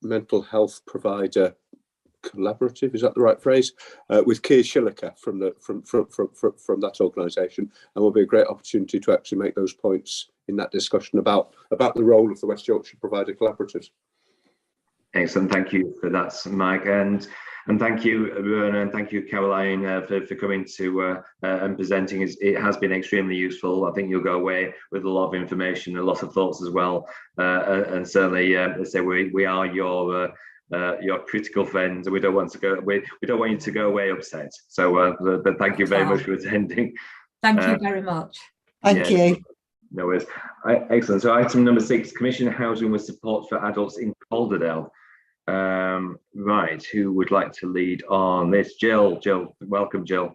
mental health provider collaborative, is that the right phrase? With Keir Shilliker from that organisation, and will be a great opportunity to actually make those points in that discussion about the role of the West Yorkshire provider collaboratives. Excellent, thank you for that, Mike, and thank you, Rona, and thank you, Caroline, for coming to and presenting. It has been extremely useful. I think you'll go away with a lot of information, a lot of thoughts as well, and certainly, let's say we are your critical friends, and we don't want you to go away upset. So, but thank you very much for attending. Thank you very much. Thank you. No worries. Excellent. So, item number 6: Commission Housing with Support for Adults in Calderdale. Right, who would like to lead on this? Jill, welcome, Jill.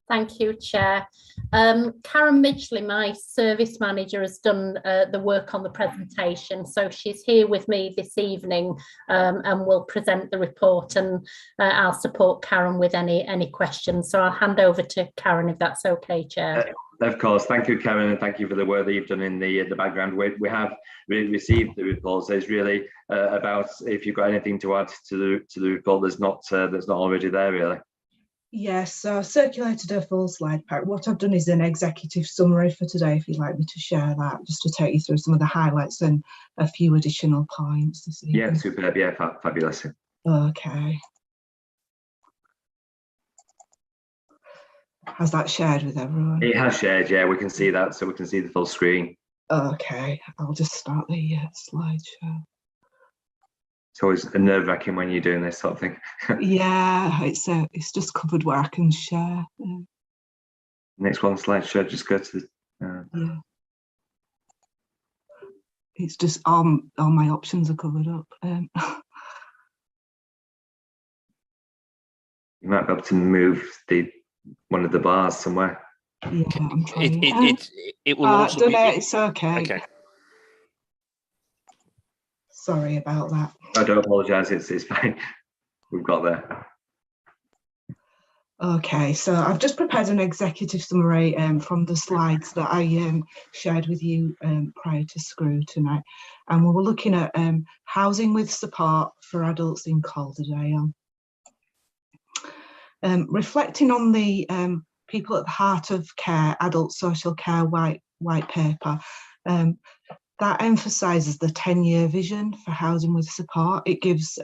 Thank you, Chair. Karen Midgley, my service manager, has done the work on the presentation, so she's here with me this evening and will present the report, and I'll support Karen with any questions. So I'll hand over to Karen if that's okay, Chair. Of course, thank you, Karen, and thank you for the work that you've done in the background. We have received the report, so it's really about if you've got anything to add to the report that's not already there, really. Yes, so I've circulated a full slide pack. What I've done is an executive summary for today, if you'd like me to share that, just to take you through some of the highlights and a few additional points this evening. Yeah, superb. Yeah, fabulous. Okay. Has that shared with everyone? It has shared, yeah, we can see that, so we can see the full screen. Okay, I'll just start the slideshow. It's always nerve-wracking when you're doing this sort of thing. Yeah, it's just covered where I can share. Next one, slideshow, just go to the... Yeah. It's just all my options are covered up. You might be able to move one of the bars somewhere. Yeah, I'm trying. It will also don't be. know, it's okay. Okay. Sorry about that. I don't apologise. It's fine. We've got there. Okay, so I've just prepared an executive summary from the slides that I shared with you prior to Scrutiny, and we were looking at housing with support for adults in Calderdale. Reflecting on the People at the Heart of Care, Adult Social Care White Paper, that emphasises the 10-year vision for housing with support. It gives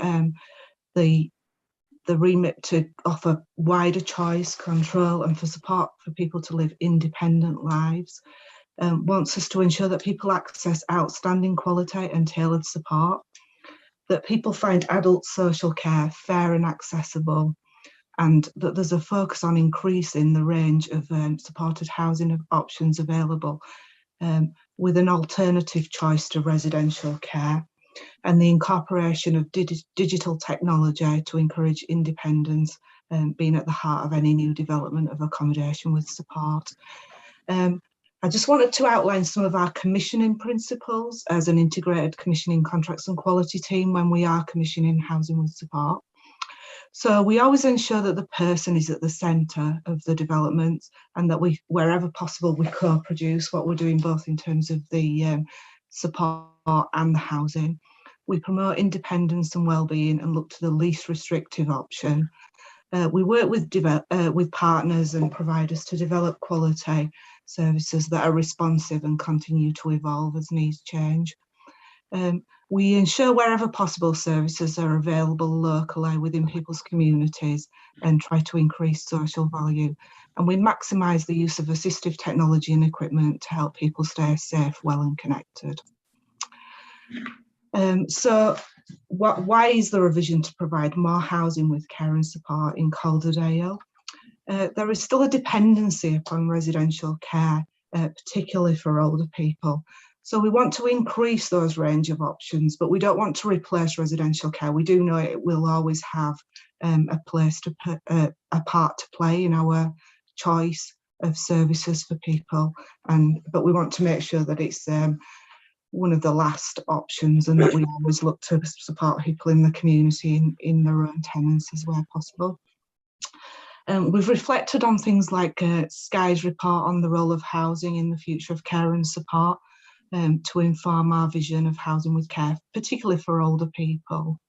the remit to offer wider choice, control, and for support for people to live independent lives. Wants us to ensure that people access outstanding quality and tailored support, that people find adult social care fair and accessible, and that there's a focus on increasing the range of supported housing options available with an alternative choice to residential care, and the incorporation of digital technology to encourage independence being at the heart of any new development of accommodation with support. I just wanted to outline some of our commissioning principles as an integrated commissioning contracts and quality team when we are commissioning housing with support. So we always ensure that the person is at the centre of the development, and that we, wherever possible, we co-produce what we're doing, both in terms of the support and the housing. We promote independence and wellbeing and look to the least restrictive option. We work with partners and providers to develop quality services that are responsive and continue to evolve as needs change. We ensure wherever possible services are available locally within people's communities and try to increase social value. And we maximise the use of assistive technology and equipment to help people stay safe, well and connected. So why is there a vision to provide more housing with care and support in Calderdale? There is still a dependency upon residential care, particularly for older people. So we want to increase those range of options, but we don't want to replace residential care. We do know it will always have a part to play in our choice of services for people, but we want to make sure that it's one of the last options, and that we always look to support people in the community in their own tenancies where possible. We've reflected on things like Sky's report on the role of housing in the future of care and support to inform our vision of housing with care, particularly for older people.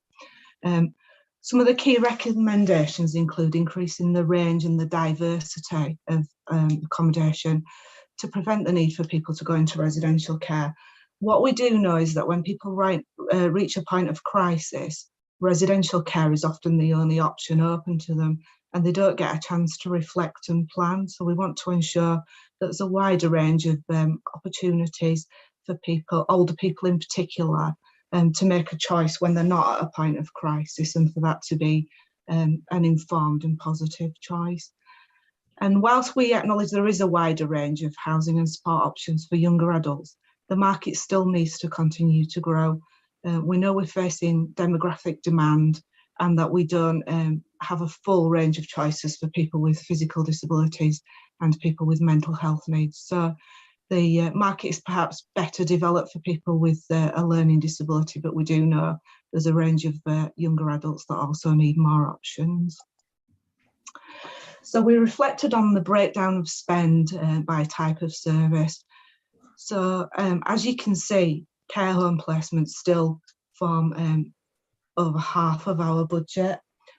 Some of the key recommendations include increasing the range and the diversity of accommodation to prevent the need for people to go into residential care. What we do know is that when people reach a point of crisis, residential care is often the only option open to them, and they don't get a chance to reflect and plan. So we want to ensure that there's a wider range of opportunities for people, older people in particular, to make a choice when they're not at a point of crisis, and for that to be an informed and positive choice. And whilst we acknowledge there is a wider range of housing and support options for younger adults, the market still needs to continue to grow. We know we're facing demographic demand, and that we don't have a full range of choices for people with physical disabilities and people with mental health needs. So the market is perhaps better developed for people with a learning disability, but we do know there's a range of younger adults that also need more options. So we reflected on the breakdown of spend by type of service. So as you can see, care home placements still form over half of our budget.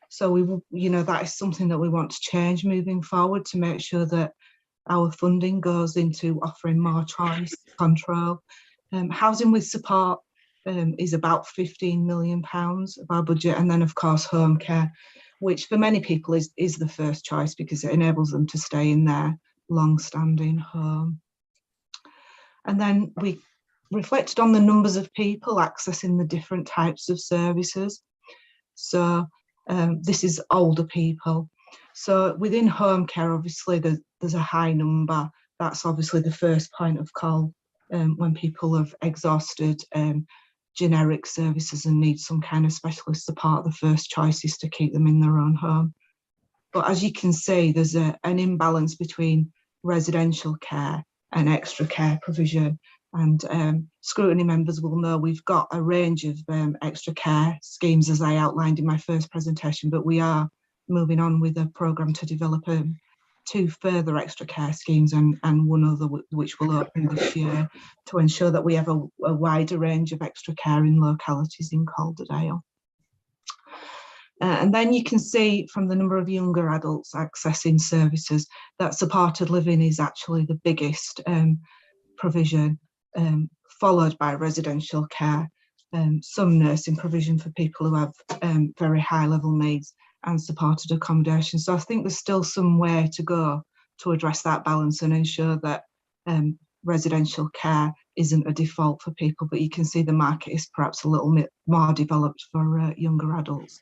So that is something that we want to change moving forward, to make sure that our funding goes into offering more choice, control. Housing with support is about £15 million of our budget, and then of course home care, which for many people is the first choice because it enables them to stay in their long-standing home. And then we reflected on the numbers of people accessing the different types of services. So this is older people. So within home care, obviously there's a high number. That's obviously the first point of call when people have exhausted generic services and need some kind of specialist support. The first choice is to keep them in their own home. But as you can see, there's an imbalance between residential care and extra care provision. And Scrutiny members will know we've got a range of extra care schemes, as I outlined in my first presentation, but we are moving on with a programme to develop 2 further extra care schemes and one other which will open this year, to ensure that we have a wider range of extra care in localities in Calderdale. And then you can see from the number of younger adults accessing services that supported living is actually the biggest provision, followed by residential care, some nursing provision for people who have very high level needs, and supported accommodation. So I think there's still some way to go to address that balance and ensure that residential care isn't a default for people, but you can see the market is perhaps a little bit more developed for younger adults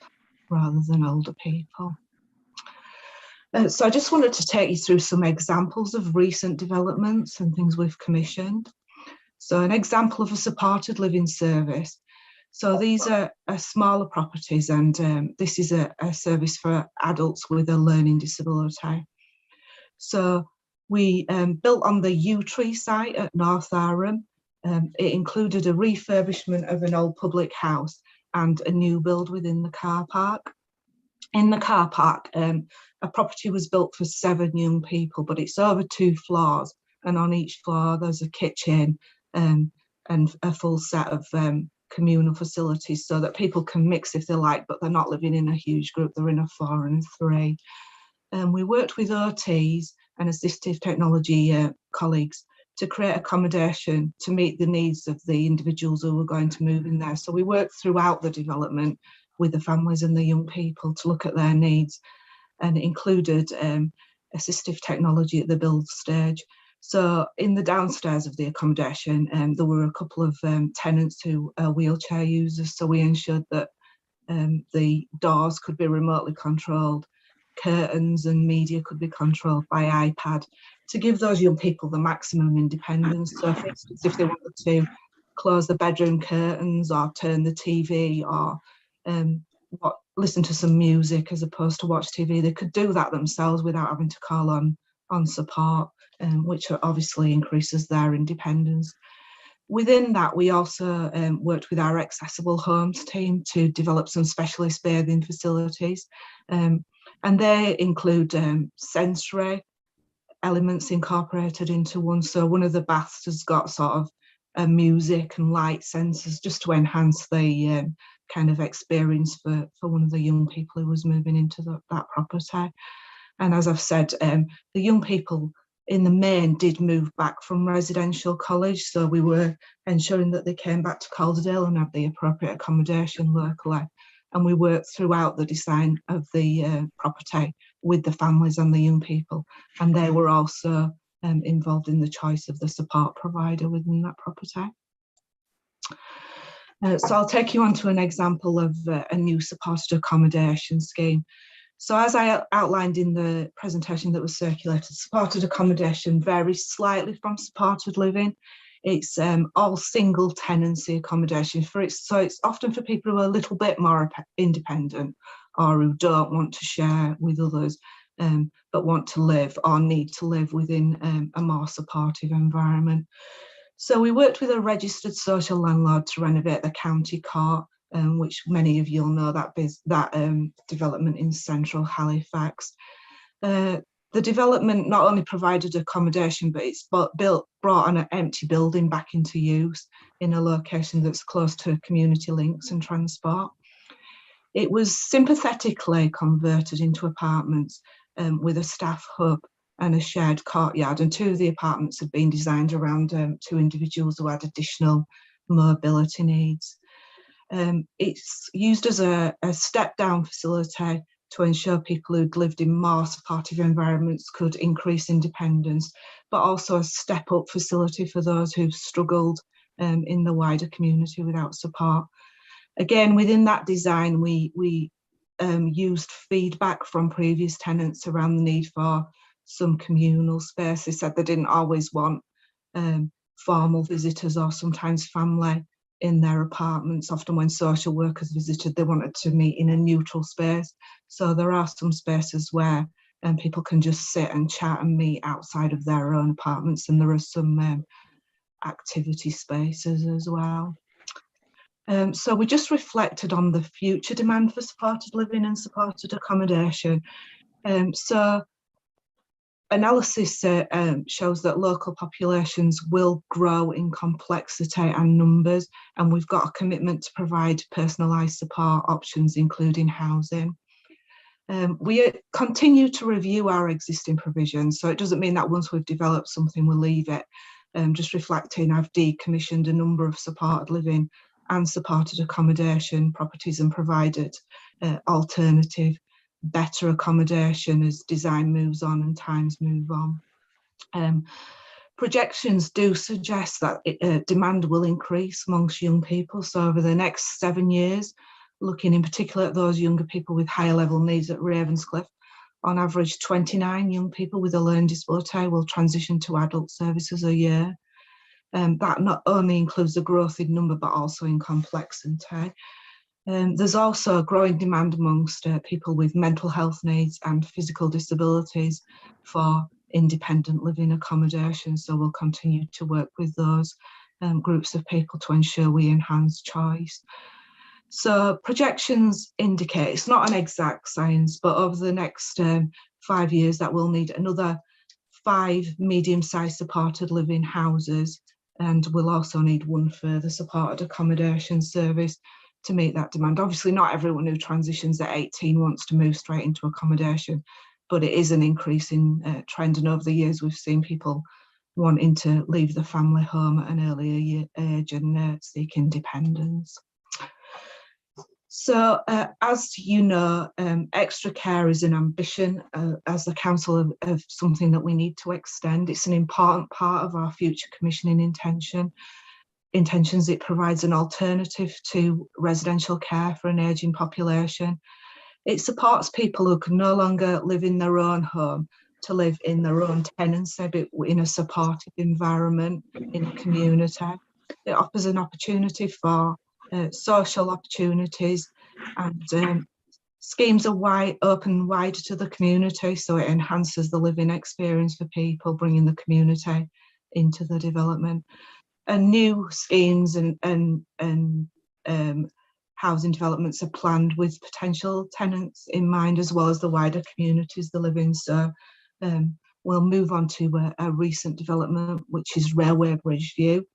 rather than older people. So I just wanted to take you through some examples of recent developments and things we've commissioned. So an example of a supported living service. So these are smaller properties, and this is a service for adults with a learning disability. So we built on the Yew Tree site at North Arham. It included a refurbishment of an old public house and a new build within the car park. In the car park, a property was built for 7 young people, but it's over 2 floors, and on each floor there's a kitchen and a full set of communal facilities so that people can mix if they like, but they're not living in a huge group, they're in a 4 and 3. We worked with OTs and assistive technology colleagues to create accommodation to meet the needs of the individuals who were going to move in there. So we worked throughout the development with the families and the young people to look at their needs, and it included assistive technology at the build stage. So in the downstairs of the accommodation, there were a couple of tenants who are wheelchair users, so we ensured that the doors could be remotely controlled, curtains and media could be controlled by iPad to give those young people the maximum independence. So for instance, if they wanted to close the bedroom curtains or turn the TV or listen to some music as opposed to watch TV, they could do that themselves without having to call on support, which obviously increases their independence. Within that, we also worked with our Accessible Homes team to develop some specialist bathing facilities, and they include sensory elements incorporated into one. So one of the baths has got sort of music and light sensors just to enhance the kind of experience for one of the young people who was moving into that property. And as I've said, the young people in the main did move back from residential college, so we were ensuring that they came back to Calderdale and had the appropriate accommodation locally. And we worked throughout the design of the property with the families and the young people, and they were also involved in the choice of the support provider within that property. So I'll take you on to an example of a new supported accommodation scheme. So as I outlined in the presentation that was circulated, supported accommodation varies slightly from supported living. It's all single tenancy accommodation so it's often for people who are a little bit more independent or who don't want to share with others, but want to live or need to live within a more supportive environment. So we worked with a registered social landlord to renovate the county court, which many of you'll know that development in central Halifax. The development not only provided accommodation, but it's brought an empty building back into use in a location that's close to community links and transport. It was sympathetically converted into apartments with a staff hub and a shared courtyard, and 2 of the apartments had been designed around 2 individuals who had additional mobility needs. It's used as a step-down facility to ensure people who'd lived in more supportive environments could increase independence, but also a step-up facility for those who've struggled in the wider community without support. Again, within that design, we used feedback from previous tenants around the need for some communal space. They said they didn't always want formal visitors or sometimes family in their apartments. Often when social workers visited, they wanted to meet in a neutral space. So there are some spaces where and people can just sit and chat and meet outside of their own apartments, and there are some activity spaces as well. So we just reflected on the future demand for supported living and supported accommodation. So analysis shows that local populations will grow in complexity and numbers, and we've got a commitment to provide personalised support options, including housing. We continue to review our existing provisions, so it doesn't mean that once we've developed something we'll leave it. Just reflecting, I've decommissioned a number of supported living and supported accommodation properties and provided alternative, better accommodation as design moves on and times move on. Projections do suggest that demand will increase amongst young people. So over the next 7 years, looking in particular at those younger people with higher level needs at Ravenscliffe, on average 29 young people with a learning disability will transition to adult services a year. That not only includes the growth in number, but also in complexity. There's also a growing demand amongst people with mental health needs and physical disabilities for independent living accommodation. So we'll continue to work with those groups of people to ensure we enhance choice. So projections indicate, it's not an exact science, but over the next 5 years that we'll need another 5 medium-sized supported living houses, and we'll also need 1 further supported accommodation service to meet that demand. Obviously not everyone who transitions at 18 wants to move straight into accommodation, but it is an increasing trend, and over the years we've seen people wanting to leave the family home at an earlier age and seek independence. So as you know, extra care is an ambition as the council of something that we need to extend. It's an important part of our future commissioning intentions. It provides an alternative to residential care for an ageing population. It supports people who can no longer live in their own home to live in their own tenancy, but in a supportive environment, in a community. It offers an opportunity for social opportunities, and schemes are open wide to the community, so it enhances the living experience for people, bringing the community into the development. And new schemes and housing developments are planned with potential tenants in mind, as well as the wider communities they live in. So we'll move on to a recent development, which is Railway Bridge View.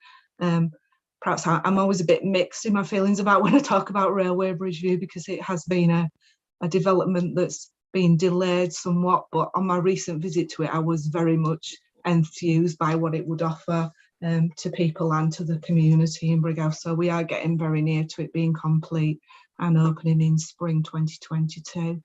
Perhaps I'm always a bit mixed in my feelings about when I talk about Railway Bridge View, because it has been a development that's been delayed somewhat, but on my recent visit to it, I was very much enthused by what it would offer to people and to the community in Brighouse. So we are getting very near to it being complete and opening in spring 2022.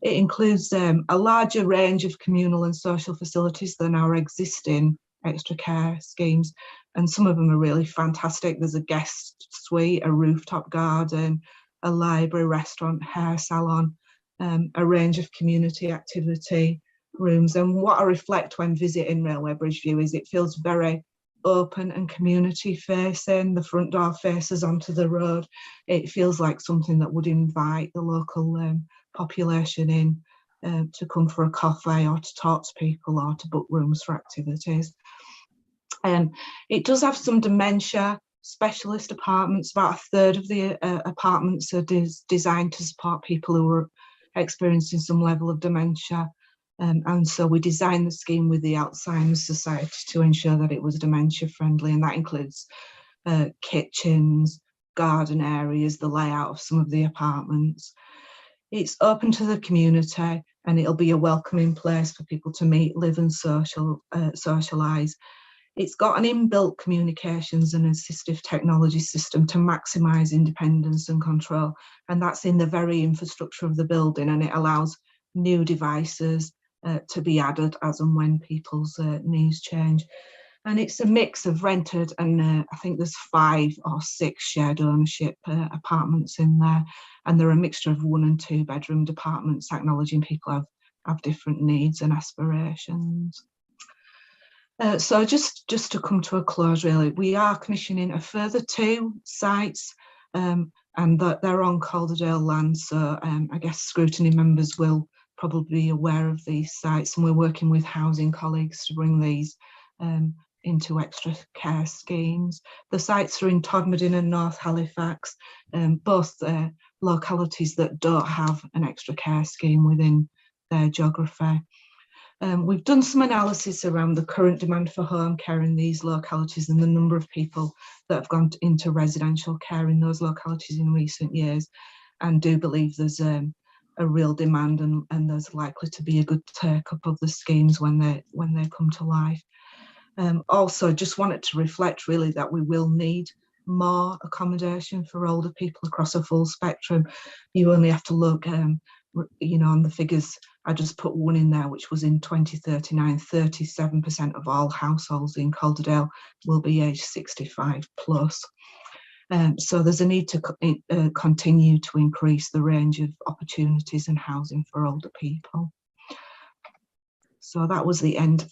It includes a larger range of communal and social facilities than our existing extra care schemes, and some of them are really fantastic. There's a guest suite, a rooftop garden, a library, restaurant, hair salon, a range of community activity rooms. And what I reflect when visiting Railway Bridge View is it feels very open and community facing. The front door faces onto the road. It feels like something that would invite the local population in to come for a coffee or to talk to people or to book rooms for activities. It does have some dementia specialist apartments. About a third of the apartments are designed to support people who are experiencing some level of dementia. And so we designed the scheme with the Alzheimer's Society to ensure that it was dementia friendly, and that includes kitchens, garden areas, the layout of some of the apartments. It's open to the community, and it'll be a welcoming place for people to meet, live and socialise. It's got an inbuilt communications and assistive technology system to maximise independence and control, and that's in the very infrastructure of the building, and it allows new devices to be added as and when people's needs change. And it's a mix of rented and I think there's 5 or 6 shared ownership apartments in there, and they're a mixture of 1 and 2 bedroomed apartments, acknowledging people have different needs and aspirations. So just to come to a close, really, we are commissioning a further 2 sites, and they're on Calderdale land, so I guess Scrutiny members will probably aware of these sites, and we're working with housing colleagues to bring these into extra care schemes. The sites are in Todmorden and North Halifax, both localities that don't have an extra care scheme within their geography. We've done some analysis around the current demand for home care in these localities and the number of people that have gone into residential care in those localities in recent years, and do believe there's a real demand, and there's likely to be a good take-up of the schemes when they come to life. Also, just wanted to reflect really that we will need more accommodation for older people across a full spectrum. You only have to look, you know, on the figures. I just put one in there, which was in 2039, 37% of all households in Calderdale will be aged 65 plus. So there's a need to continue to increase the range of opportunities and housing for older people. So that was the end of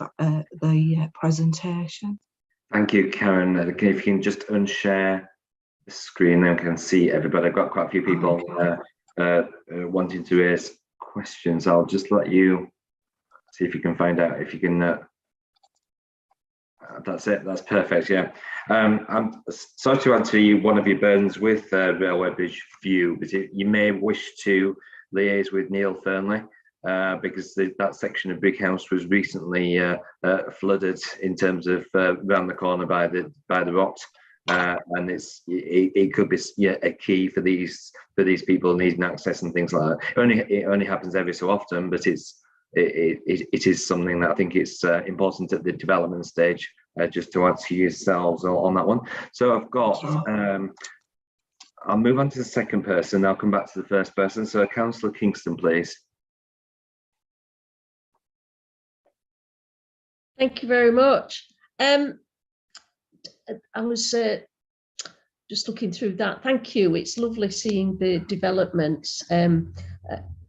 the presentation. Thank you, Karen. If you can just unshare the screen, then we can see everybody. I've got quite a few people wanting to raise questions. I'll just let you see if you can find out if you can. That's it. That's perfect. Yeah. I'm sorry to add to you one of your burdens with Railway Bridge View, but you may wish to liaise with Neil Fernley. Because that section of Big House was recently flooded in terms of round the corner by the rocks, and it could be a key for these people needing access and things like that. It only happens every so often, but it is something that I think it's important at the development stage. Just to add to yourselves on that one. So I've got. I'll move on to the second person. I'll come back to the first person. So Councillor Kingston, please. Thank you very much. I was just looking through that. Thank you. It's lovely seeing the developments. And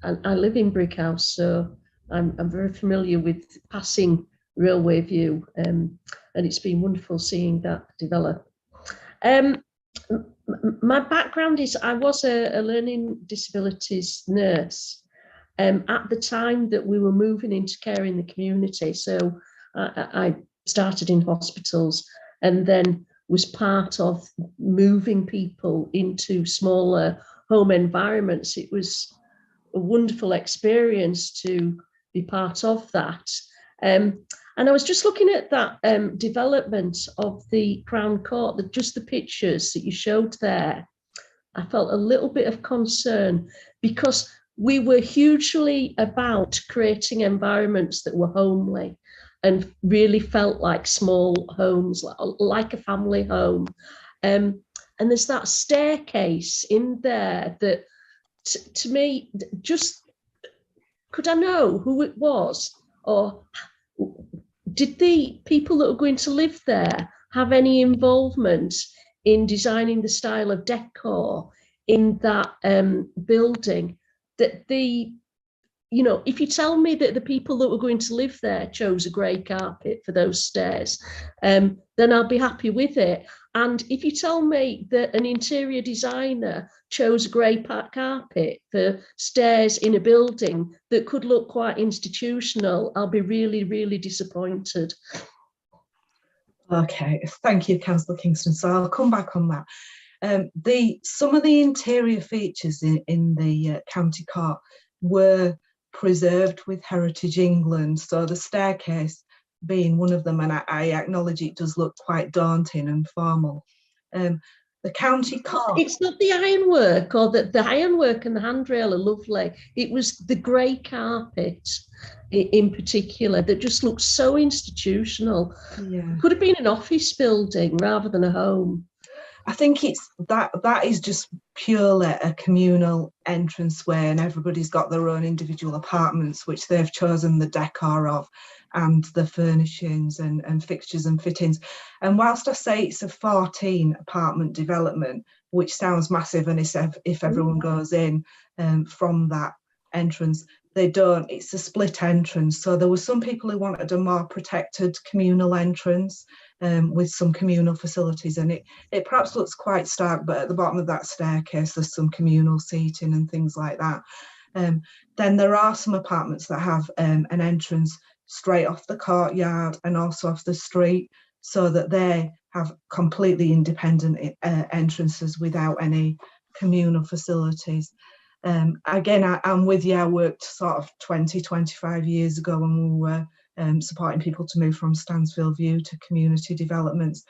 I live in Brickhouse, so I'm very familiar with passing Railway View, and it's been wonderful seeing that develop. My background is I was a learning disabilities nurse at the time that we were moving into care in the community. So I started in hospitals and then was part of moving people into smaller home environments. It was a wonderful experience to be part of that. And I was just looking at that development of the Crown Court, just the pictures that you showed there. I felt a little bit of concern because we were hugely about creating environments that were homely and really felt like small homes, like a family home. And there's that staircase in there that, to me, just, could I know who it was? Or did the people that were going to live there have any involvement in designing the style of decor in that building? That if you tell me that the people that were going to live there chose a grey carpet for those stairs, then I'll be happy with it. And if you tell me that an interior designer chose a grey carpet for stairs in a building that could look quite institutional, I'll be really, really disappointed. Okay, thank you, Councillor Kingston. So I'll come back on that. Some of the interior features in the county court were preserved with Heritage England, so the staircase being one of them, and I acknowledge it does look quite daunting and formal. The county court. It's not the ironwork, or the ironwork and the handrail are lovely. It was the grey carpet in particular that just looked so institutional. Yeah. Could have been an office building rather than a home. I think it's that is just purely a communal entranceway, and everybody's got their own individual apartments which they've chosen the decor of and the furnishings and fixtures and fittings. And whilst I say it's a 14 apartment development, which sounds massive, and if everyone goes in from that entrance, they don't. It's a split entrance. So there were some people who wanted a more protected communal entrance with some communal facilities, and it perhaps looks quite stark, but at the bottom of that staircase there's some communal seating and things like that. Then there are some apartments that have an entrance straight off the courtyard and also off the street, so that they have completely independent entrances without any communal facilities. Again, I'm with you. I worked sort of 25 years ago when we were supporting people to move from Stansfield View to community developments.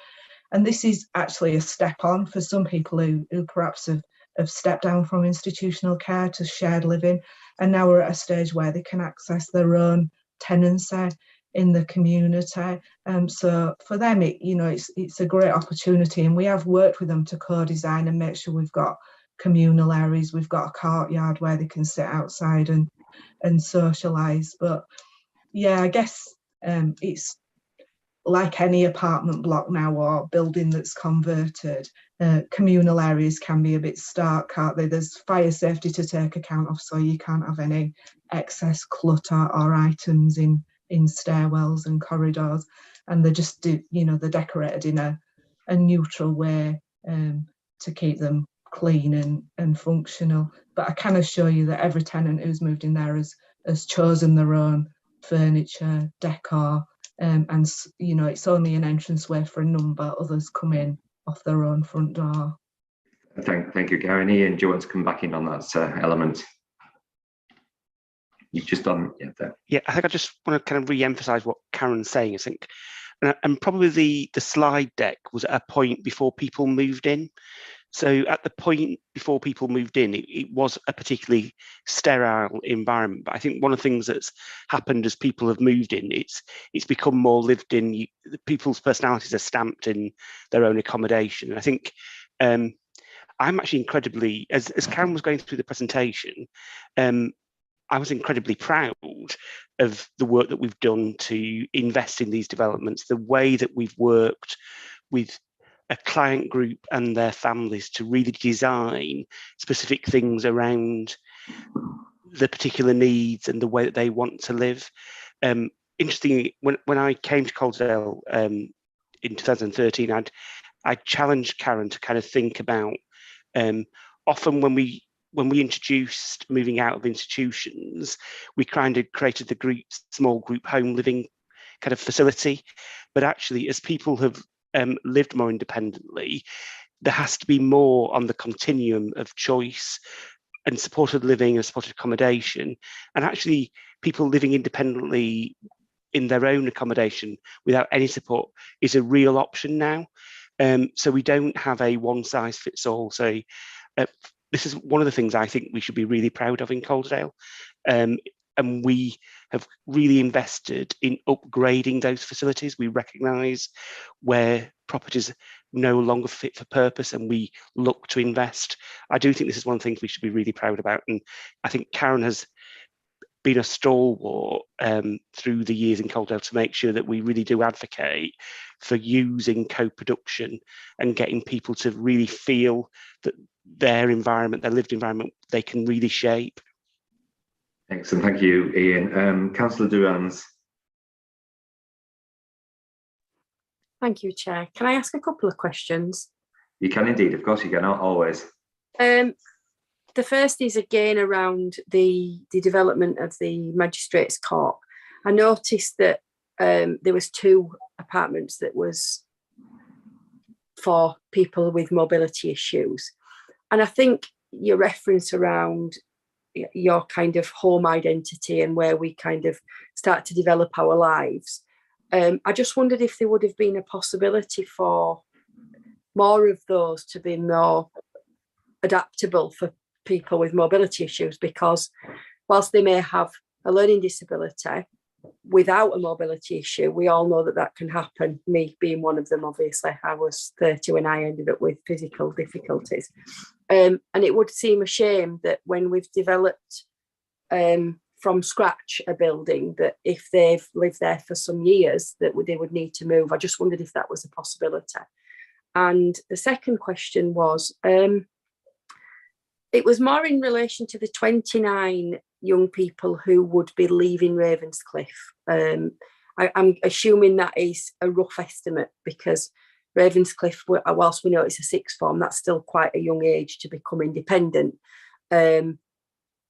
And this is actually a step on for some people who perhaps have stepped down from institutional care to shared living, and now we're at a stage where they can access their own tenancy in the community. So for them, it's a great opportunity, and we have worked with them to co-design and make sure we've got communal areas, we've got a courtyard where they can sit outside and socialise. But yeah, I guess it's like any apartment block now or building that's converted. Communal areas can be a bit stark, can't they? There's fire safety to take account of, so you can't have any excess clutter or items in stairwells and corridors, and they're just they're decorated in a neutral way to keep them clean and functional. But I can assure you that every tenant who's moved in there has chosen their own furniture, decor, and it's only an entranceway for a number. Others come in off their own front door. Thank you, Karen. Ian, do you want to come back in on that element? You've just done there. Yeah, I think I just want to kind of re-emphasise what Karen's saying. I think, and probably the slide deck was at a point before people moved in. So at the point before people moved in, it was a particularly sterile environment. But I think one of the things that's happened as people have moved in, it's become more lived in. People's personalities are stamped in their own accommodation. And I think I'm actually incredibly, as Karen was going through the presentation, I was incredibly proud of the work that we've done to invest in these developments, the way that we've worked with a client group and their families to really design specific things around the particular needs and the way that they want to live. Interestingly, when I came to Calderdale in 2013, I challenged Karen to kind of think about often when we introduced moving out of institutions, we kind of created the small group home living kind of facility. But actually, as people have lived more independently, there has to be more on the continuum of choice and supported living and supported accommodation. And actually, people living independently in their own accommodation without any support is a real option now. So we don't have a one size fits all. So this is one of the things I think we should be really proud of in Calderdale. And we have really invested in upgrading those facilities. We recognise where properties no longer fit for purpose, and we look to invest. I do think this is one of the things we should be really proud about. And I think Karen has been a stalwart through the years in Calderdale to make sure that we really do advocate for using co-production and getting people to really feel that their environment, their lived environment, they can really shape. Excellent, thank you, Ian. Councillor Durans. Thank you, Chair. Can I ask a couple of questions? You can indeed, of course you can, always. The first is again around the development of the Magistrates' Court. I noticed that there was 2 apartments that was for people with mobility issues. And I think your reference around your kind of home identity and where we kind of start to develop our lives. I just wondered if there would have been a possibility for more of those to be more adaptable for people with mobility issues, because whilst they may have a learning disability, without a mobility issue, we all know that that can happen. Me being one of them, obviously. I was 30 when I ended up with physical difficulties. And it would seem a shame that when we've developed from scratch a building, that if they've lived there for some years, that they would need to move. I just wondered if that was a possibility. And the second question was, it was more in relation to the 29 young people who would be leaving Ravenscliffe. I'm assuming that is a rough estimate, because Ravenscliffe, whilst we know it's a sixth form, that's still quite a young age to become independent.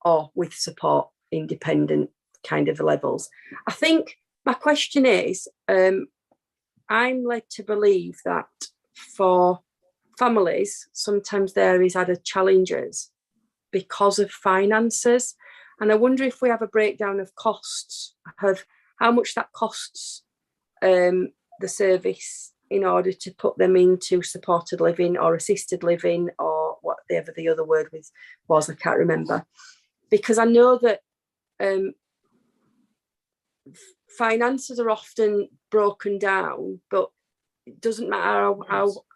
or with support, independent kind of levels. I think my question is, I'm led to believe that for families, sometimes there is added challenges because of finances. And I wonder if we have a breakdown of costs, of how much that costs the service in order to put them into supported living or assisted living, or whatever the other word was, I can't remember. Because I know that finances are often broken down, but it doesn't matter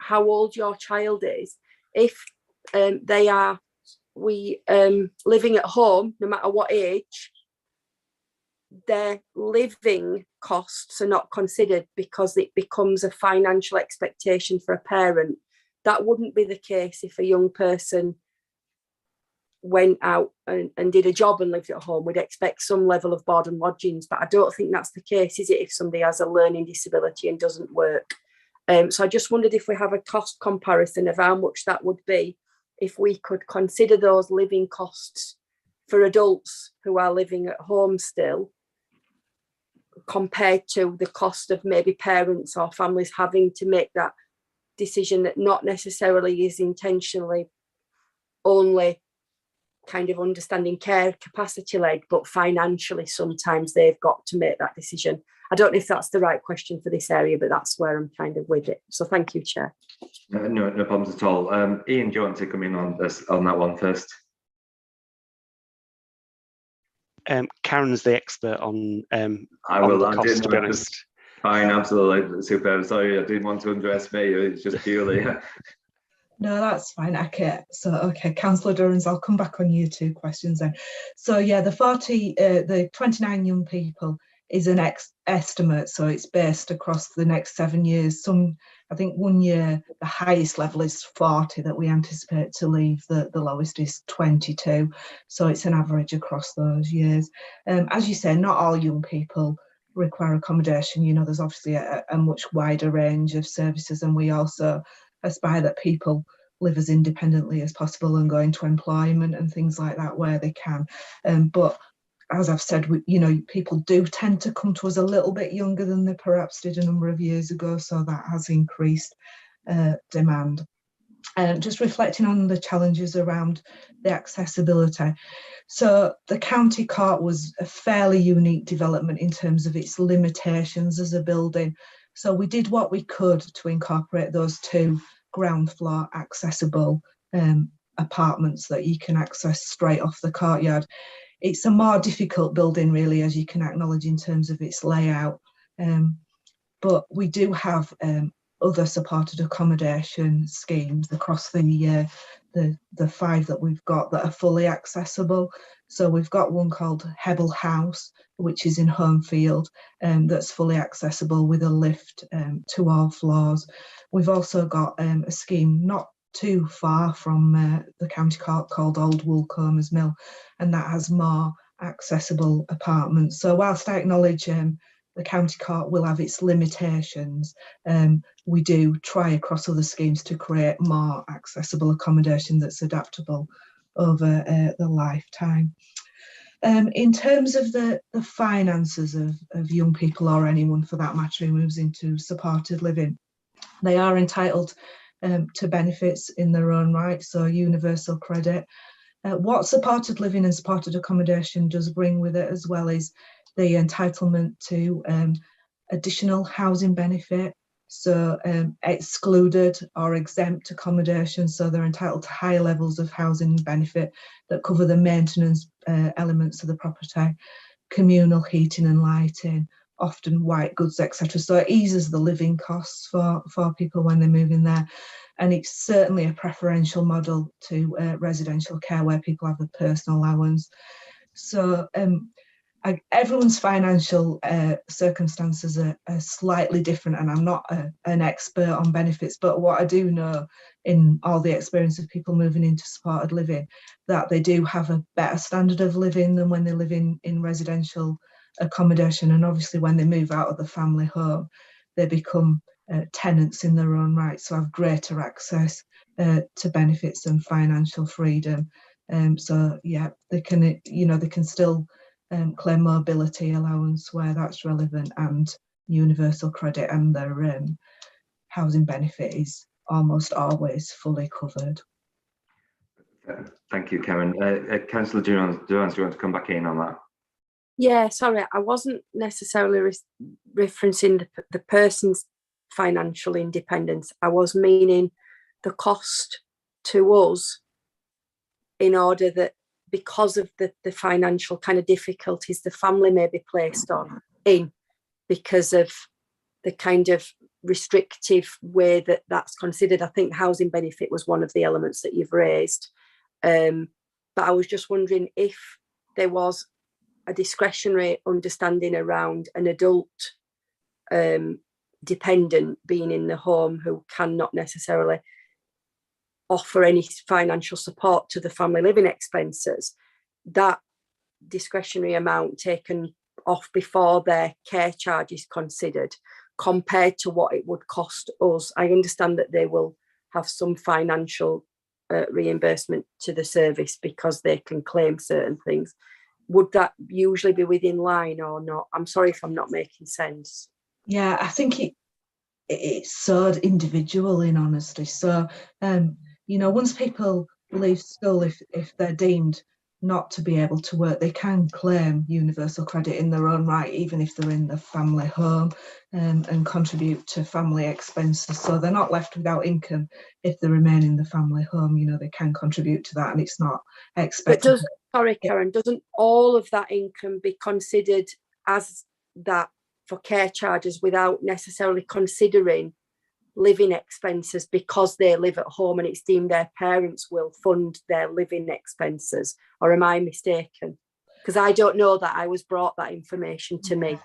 how old your child is. If they are living at home, no matter what age, their living costs are not considered because it becomes a financial expectation for a parent. That wouldn't be the case if a young person went out and did a job and lived at home. We'd expect some level of board and lodgings, but I don't think that's the case, is it, if somebody has a learning disability and doesn't work? So I just wondered if we have a cost comparison of how much that would be if we could consider those living costs for adults who are living at home still, compared to the cost of maybe parents or families having to make that decision that not necessarily is intentionally only kind of understanding care capacity led, but financially sometimes they've got to make that decision. I don't know if that's the right question for this area, but that's where I'm kind of with it. So thank you, Chair. No problems at all. Ian, do you want to come in on that one first? Karen's the expert on I will. the cost, to be honest. Fine, absolutely, super. Sorry, I didn't want to underestimate you. It's just purely. No, that's fine. Okay, Councillor Durrance, I'll come back on you 2 questions then. So yeah, the 29 young people is an estimate, so it's based across the next 7 years. I think 1 year, the highest level is 40 that we anticipate to leave, the lowest is 22. So it's an average across those years. As you say, not all young people require accommodation. You know, there's obviously a much wider range of services, and we also aspire that people live as independently as possible and go into employment and things like that where they can. But as I've said, people do tend to come to us a little bit younger than they perhaps did a number of years ago, so that has increased demand. Just reflecting on the challenges around the accessibility. So the county court was a fairly unique development in terms of its limitations as a building. So we did what we could to incorporate those 2 ground floor accessible apartments that you can access straight off the courtyard. It's a more difficult building, really, as you can acknowledge, in terms of its layout. But we do have other supported accommodation schemes across the 5 that we've got that are fully accessible. So we've got one called Hebble House, which is in Homefield, that's fully accessible with a lift to all floors. We've also got a scheme not too far from the county court called Old Woolcombers Mill, and that has more accessible apartments. So whilst I acknowledge the county court will have its limitations, we do try across other schemes to create more accessible accommodation that's adaptable over the lifetime. In terms of the finances of young people, or anyone for that matter who moves into supported living, they are entitled to benefits in their own right, so universal credit. What supported living and supported accommodation does bring with it as well is the entitlement to additional housing benefit, so excluded or exempt accommodation, so they're entitled to higher levels of housing benefit that cover the maintenance elements of the property, communal heating and lighting, often white goods, etc. So it eases the living costs for people when they move in there. And it's certainly a preferential model to residential care where people have a personal allowance. So everyone's financial circumstances are slightly different, and I'm not an expert on benefits, but what I do know in all the experience of people moving into supported living, that they do have a better standard of living than when they live in residential accommodation. And obviously when they move out of the family home, they become tenants in their own right, so have greater access to benefits and financial freedom So yeah, they can, you know, they can still claim mobility allowance where that's relevant, and universal credit, and their housing benefit is almost always fully covered. Thank you, Karen. Councillor Durans, do you want to come back in on that? Yeah, sorry, I wasn't necessarily referencing the person's financial independence. I was meaning the cost to us, in order that, because of the financial kind of difficulties the family may be placed in because of the kind of restrictive way that that's considered. I think housing benefit was one of the elements that you've raised. But I was just wondering if there was a discretionary understanding around an adult dependent being in the home who cannot necessarily offer any financial support to the family living expenses, that discretionary amount taken off before their care charge is considered, compared to what it would cost us. I understand that they will have some financial reimbursement to the service because they can claim certain things. Would that usually be within line or not? I'm sorry if I'm not making sense. Yeah, I think it's so individual, in honesty. So, you know, once people leave school, if they're deemed not to be able to work, they can claim universal credit in their own right, even if they're in the family home, and contribute to family expenses. So they're not left without income if they remain in the family home. You know, they can contribute to that, and it's not expected. But sorry, Karen, doesn't all of that income be considered as that for care charges without necessarily considering living expenses, because they live at home and it's deemed their parents will fund their living expenses? Or am I mistaken? Because I don't know that. I was brought that information to me.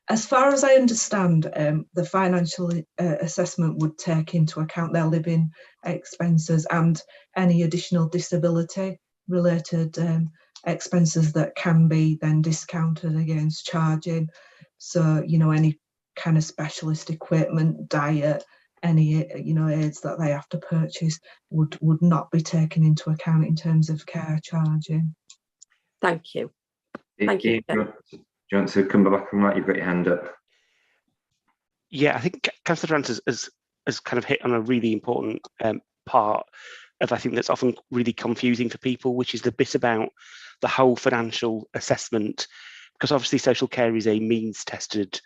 As far as I understand, the financial assessment would take into account their living expenses and any additional disability related expenses that can be then discounted against charging. So, you know, any kind of specialist equipment, diet, any, you know, aids that they have to purchase would not be taken into account in terms of care charging. Thank you. Thank you. Do you want to come back on that? You've got your hand up. Yeah, I think Councillor Durant has kind of hit on a really important part of, I think, that's often really confusing for people, which is the bit about the whole financial assessment, because obviously social care is a means tested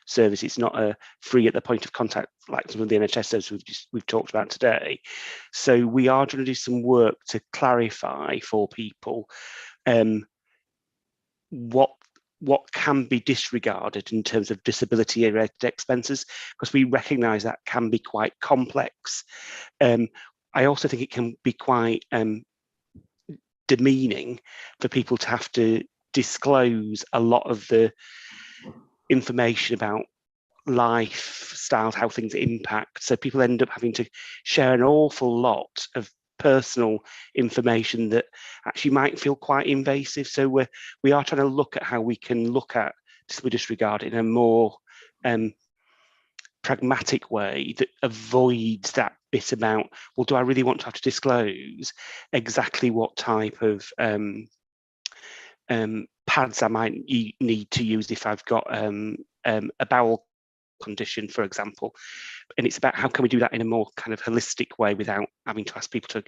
service. It's not a free at the point of contact like some of the NHS services we've talked about today. So we are trying to do some work to clarify for people what can be disregarded in terms of disability related expenses, because we recognise that can be quite complex. I also think it can be quite demeaning for people to have to disclose a lot of the information about lifestyles, how things impact. So people end up having to share an awful lot of personal information that actually might feel quite invasive. So we are trying to look at how we can look at disability disregard in a more pragmatic way that avoids that bit about, well, do I really want to have to disclose exactly what type of pads I might need to use if I've got a bowel condition, for example. And it's about how can we do that in a more kind of holistic way without having to ask people to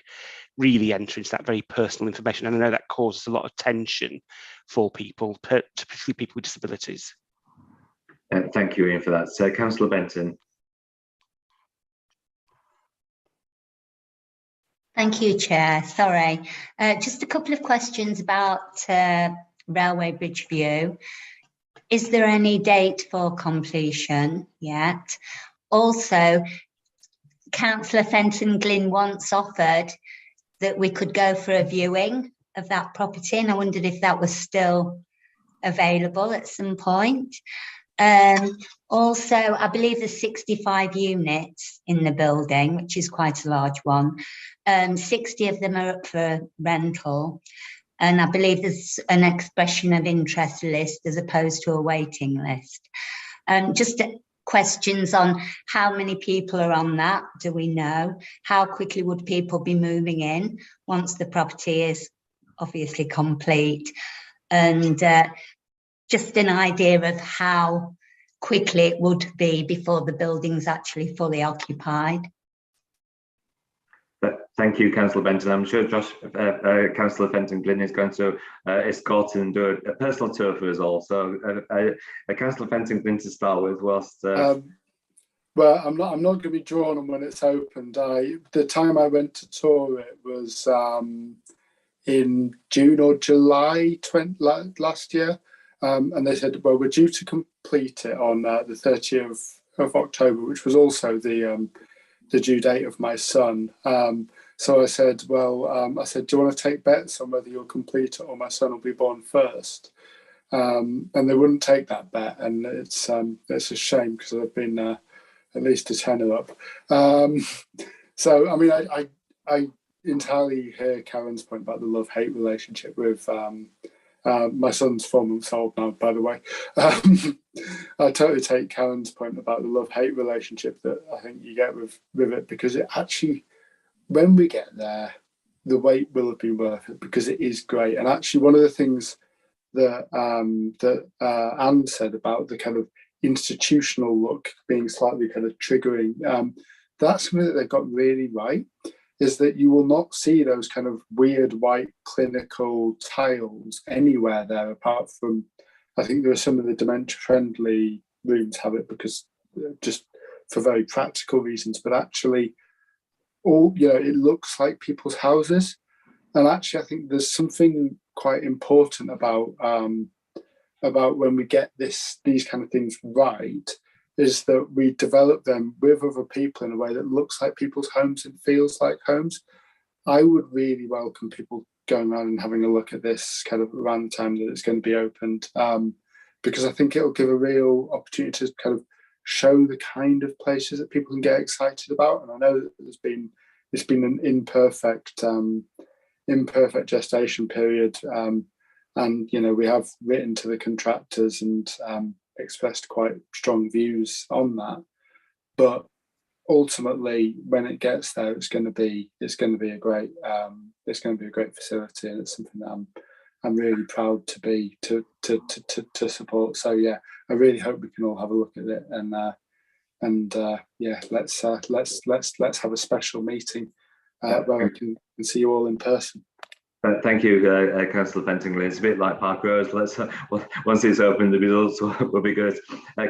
really enter into that very personal information. And I know that causes a lot of tension for people, particularly people with disabilities. Thank you, Ian, for that. So, Councillor Benton. Thank you, Chair. Sorry. Just a couple of questions about Railway Bridge View. Is there any date for completion yet? Also, Councillor Fenton Glynn once offered that we could go for a viewing of that property, and I wondered if that was still available at some point. Also, I believe there's 65 units in the building, which is quite a large one. 60 of them are up for rental. And I believe there's an expression of interest list as opposed to a waiting list. Just questions on how many people are on that. Do we know? How quickly would people be moving in once the property is obviously complete? And just an idea of how quickly it would be before the building's actually fully occupied. Thank you, Councillor Benton. I'm sure Councillor Fenton Glynn is going to escort and do a personal tour for us all. So, Councillor Fenton Glynn to start with, whilst. Well, I'm not going to be drawn on when it's opened. The time I went to tour it was in June or July last year, and they said, well, we're due to complete it on the 30th of October, which was also the due date of my son. So I said, well, do you want to take bets on whether you'll complete it or my son will be born first? And they wouldn't take that bet, and it's a shame because I've been at least a tenner up. So I mean, I entirely hear Karen's point about the love-hate relationship with my son's 4 months old now, by the way. I totally take Karen's point about the love-hate relationship that I think you get with it, because it actually, when we get there, the wait will have been worth it, because it is great. And actually, one of the things that Anne said about the kind of institutional look being slightly kind of triggering, that's something that they've got really right, is that you will not see those kind of weird white clinical tiles anywhere there, apart from, I think there are some of the dementia-friendly rooms have it because just for very practical reasons, but actually, it looks like people's houses. And actually, I think there's something quite important about when we get these kind of things right, is that we develop them with other people in a way that looks like people's homes and feels like homes. I would really welcome people going around and having a look at this kind of around the time that it's going to be opened, because I think it'll give a real opportunity to kind of show the kind of places that people can get excited about. And I know that it's been an imperfect gestation period, and we have written to the contractors and expressed quite strong views on that. But ultimately, when it gets there, it's going to be a great facility, and it's something that I'm really proud to support. So yeah, I really hope we can all have a look at it, and let's have a special meeting where I can see you all in person. Thank you, Councillor Fenton. It's a bit like Park Rose. Once it's open, the results will be good.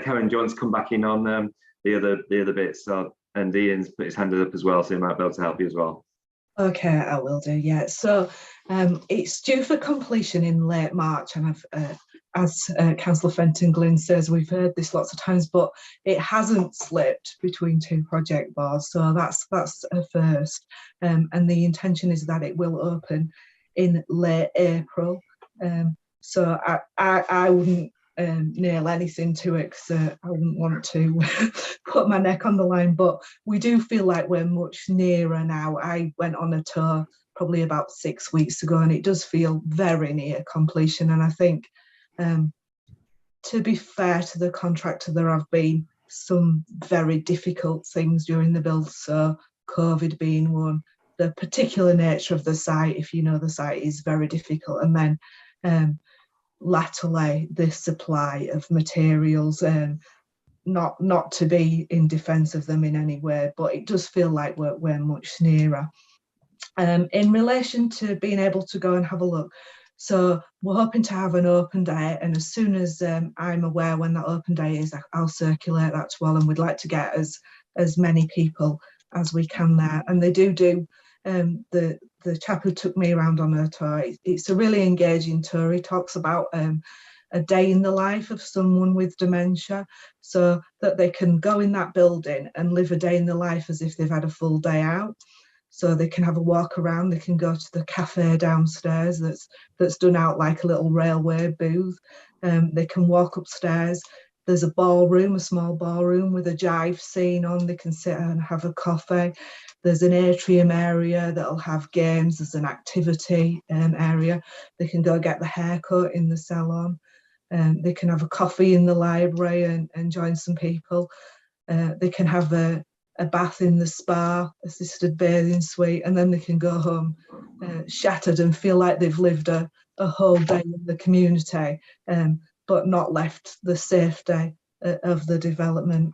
Karen, do you want to come back in on the other bits? And Ian's put his hand up as well, so he might be able to help you as well. Okay, I will do. Yeah. So it's due for completion in late March, and as Councillor Fenton Glynn says, we've heard this lots of times, but it hasn't slipped between two project boards, so that's a first. And the intention is that it will open in late April. So I wouldn't nail anything to it, because I wouldn't want to put my neck on the line, but we do feel like we're much nearer now. I went on a tour probably about 6 weeks ago, and it does feel very near completion. And I think, to be fair to the contractor, there have been some very difficult things during the build, so COVID being one. The particular nature of the site, if you know the site, is very difficult. And then latterly, the supply of materials, not to be in defence of them in any way, but it does feel like we're much nearer. In relation to being able to go and have a look, so we're hoping to have an open day, and as soon as I'm aware when that open day is, I'll circulate that to all, and we'd like to get as many people as we can there. And they do the chap who took me around on a tour, it's a really engaging tour. He talks about a day in the life of someone with dementia, so that they can go in that building and live a day in the life as if they've had a full day out. So they can have a walk around, they can go to the cafe downstairs that's done out like a little railway booth. They can walk upstairs. There's a ballroom, a small ballroom with a jive scene on. They can sit and have a coffee. There's an atrium area that'll have games. There's an activity area. They can go get the haircut in the salon. They can have a coffee in the library and join some people. They can have a bath in the spa, assisted bathing suite, and then they can go home shattered and feel like they've lived a whole day in the community, but not left the safety of the development.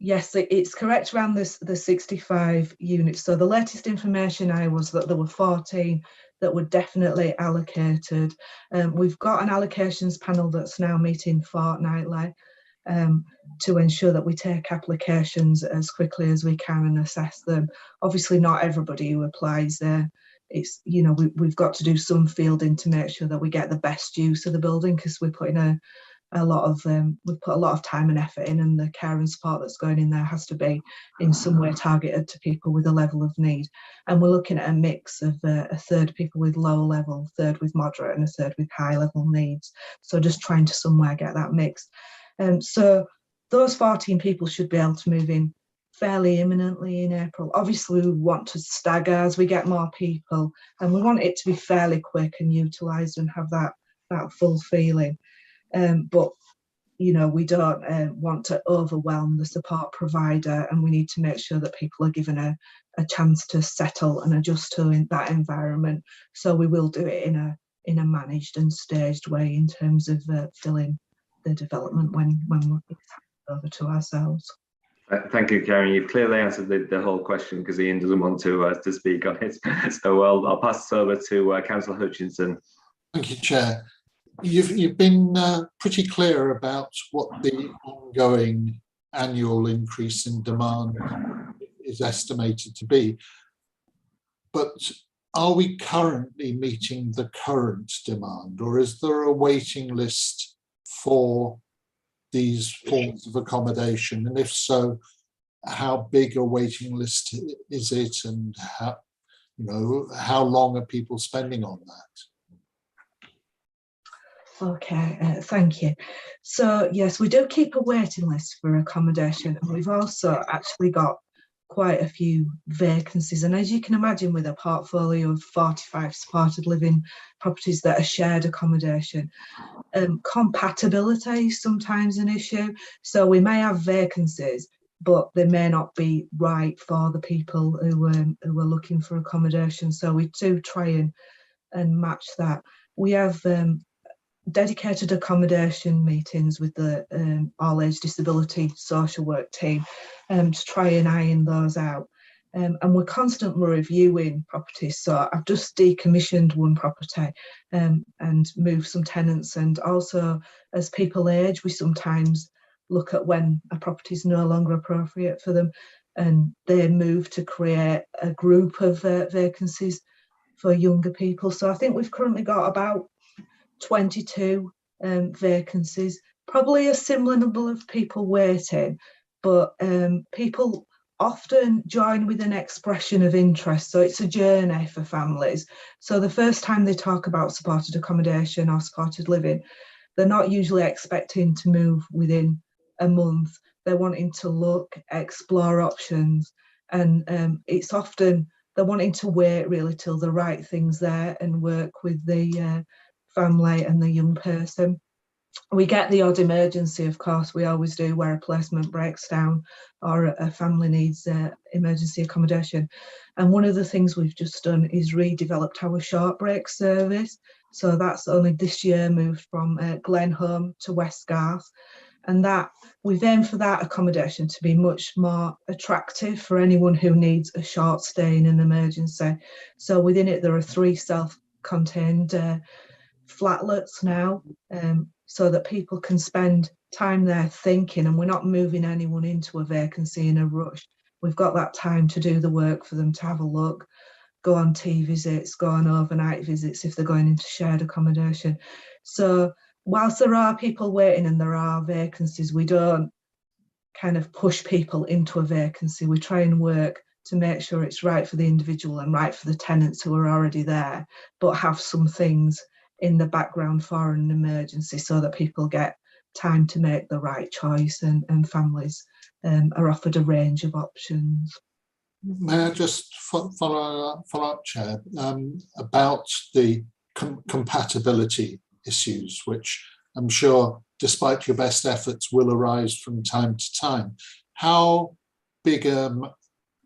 Yes, it's correct around the 65 units. So the latest information was that there were 14 that were definitely allocated. We've got an allocations panel that's now meeting fortnightly to ensure that we take applications as quickly as we can and assess them. Obviously, not everybody who applies there. It's, you know, we've got to do some fielding to make sure that we get the best use of the building, because we're putting we've put a lot of time and effort in, and the care and support that's going in there has to be in some way targeted to people with a level of need. And we're looking at a mix of a third people with low level, a third with moderate, and a third with high level needs. So just trying to somewhere get that mix. So those 14 people should be able to move in fairly imminently in April. Obviously, we want to stagger as we get more people, and we want it to be fairly quick and utilised and have that full feeling. But you know, we don't want to overwhelm the support provider, and we need to make sure that people are given a chance to settle and adjust to that environment. So we will do it in a managed and staged way in terms of filling the development when it's handed over to ourselves. Thank you, Karen. You've clearly answered the whole question, because Ian doesn't want to speak on it. So I'll pass it over to Councillor Hutchinson. Thank you, Chair. You've been pretty clear about what the ongoing annual increase in demand is estimated to be. But are we currently meeting the current demand, or is there a waiting list for these forms of accommodation? And if so, how big a waiting list is it, and how long are people spending on that? Okay, thank you. So yes, we do keep a waiting list for accommodation, and we've also actually got quite a few vacancies. And as you can imagine, with a portfolio of 45 supported living properties that are shared accommodation, compatibility is sometimes an issue. So we may have vacancies, but they may not be right for the people who are looking for accommodation. So we do try and match that. We have dedicated accommodation meetings with the all age disability social work team to try and iron those out. And we're constantly reviewing properties. So I've just decommissioned one property and moved some tenants. And also, as people age, we sometimes look at when a property is no longer appropriate for them, and they move to create a group of vacancies for younger people. So I think we've currently got about 22 vacancies, probably a similar number of people waiting, but people often join with an expression of interest. So it's a journey for families. So the first time they talk about supported accommodation or supported living, they're not usually expecting to move within a month. They're wanting to look, explore options, and it's often they're wanting to wait really till the right thing's there and work with the family and the young person. We get the odd emergency, of course, we always do, where a placement breaks down or a family needs emergency accommodation. And one of the things we've just done is redeveloped our short break service. So that's only this year moved from Glenholme to Westgarth. And that we've aimed for that accommodation to be much more attractive for anyone who needs a short stay in an emergency. So within it, there are 3 self-contained flatlets now, so that people can spend time there thinking, and we're not moving anyone into a vacancy in a rush. We've got that time to do the work for them, to have a look, go on tea visits, go on overnight visits if they're going into shared accommodation. So whilst there are people waiting and there are vacancies, we don't kind of push people into a vacancy. We try and work to make sure it's right for the individual and right for the tenants who are already there, but have some things in the background for an emergency so that people get time to make the right choice, and families are offered a range of options. May I just follow up, Chair, about the compatibility issues, which I'm sure, despite your best efforts, will arise from time to time. How big,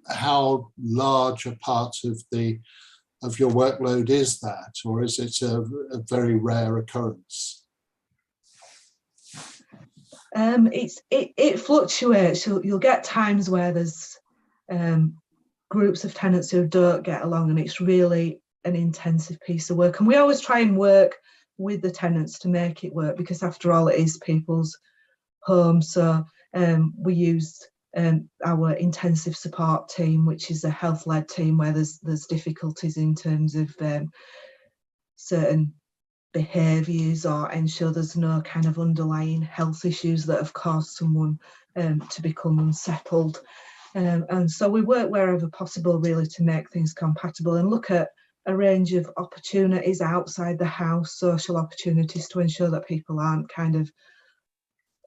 how large a part of your workload is that, or is it a very rare occurrence? It fluctuates. You'll get times where there's groups of tenants who don't get along, and it's really an intensive piece of work. And we always try and work with the tenants to make it work, because after all, it is people's home. So we use our intensive support team, which is a health-led team where there's difficulties in terms of certain behaviours, or ensure there's no kind of underlying health issues that have caused someone to become unsettled. And so we work wherever possible, really, to make things compatible and look at a range of opportunities outside the house, social opportunities, to ensure that people aren't kind of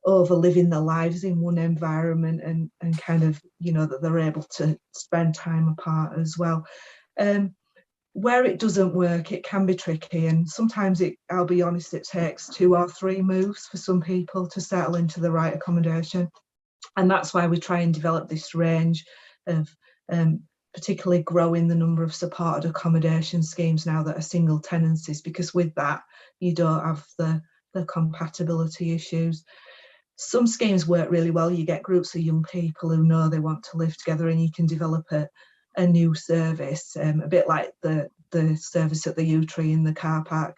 over living their lives in one environment, and kind of, you know, that they're able to spend time apart as well. Where it doesn't work, it can be tricky, and sometimes I'll be honest, it takes 2 or 3 moves for some people to settle into the right accommodation. And that's why we try and develop this range of particularly growing the number of supported accommodation schemes now that are single tenancies, because with that you don't have the compatibility issues. Some schemes work really well. You get groups of young people who know they want to live together, and you can develop a new service, a bit like the service at the U Tree in the car park.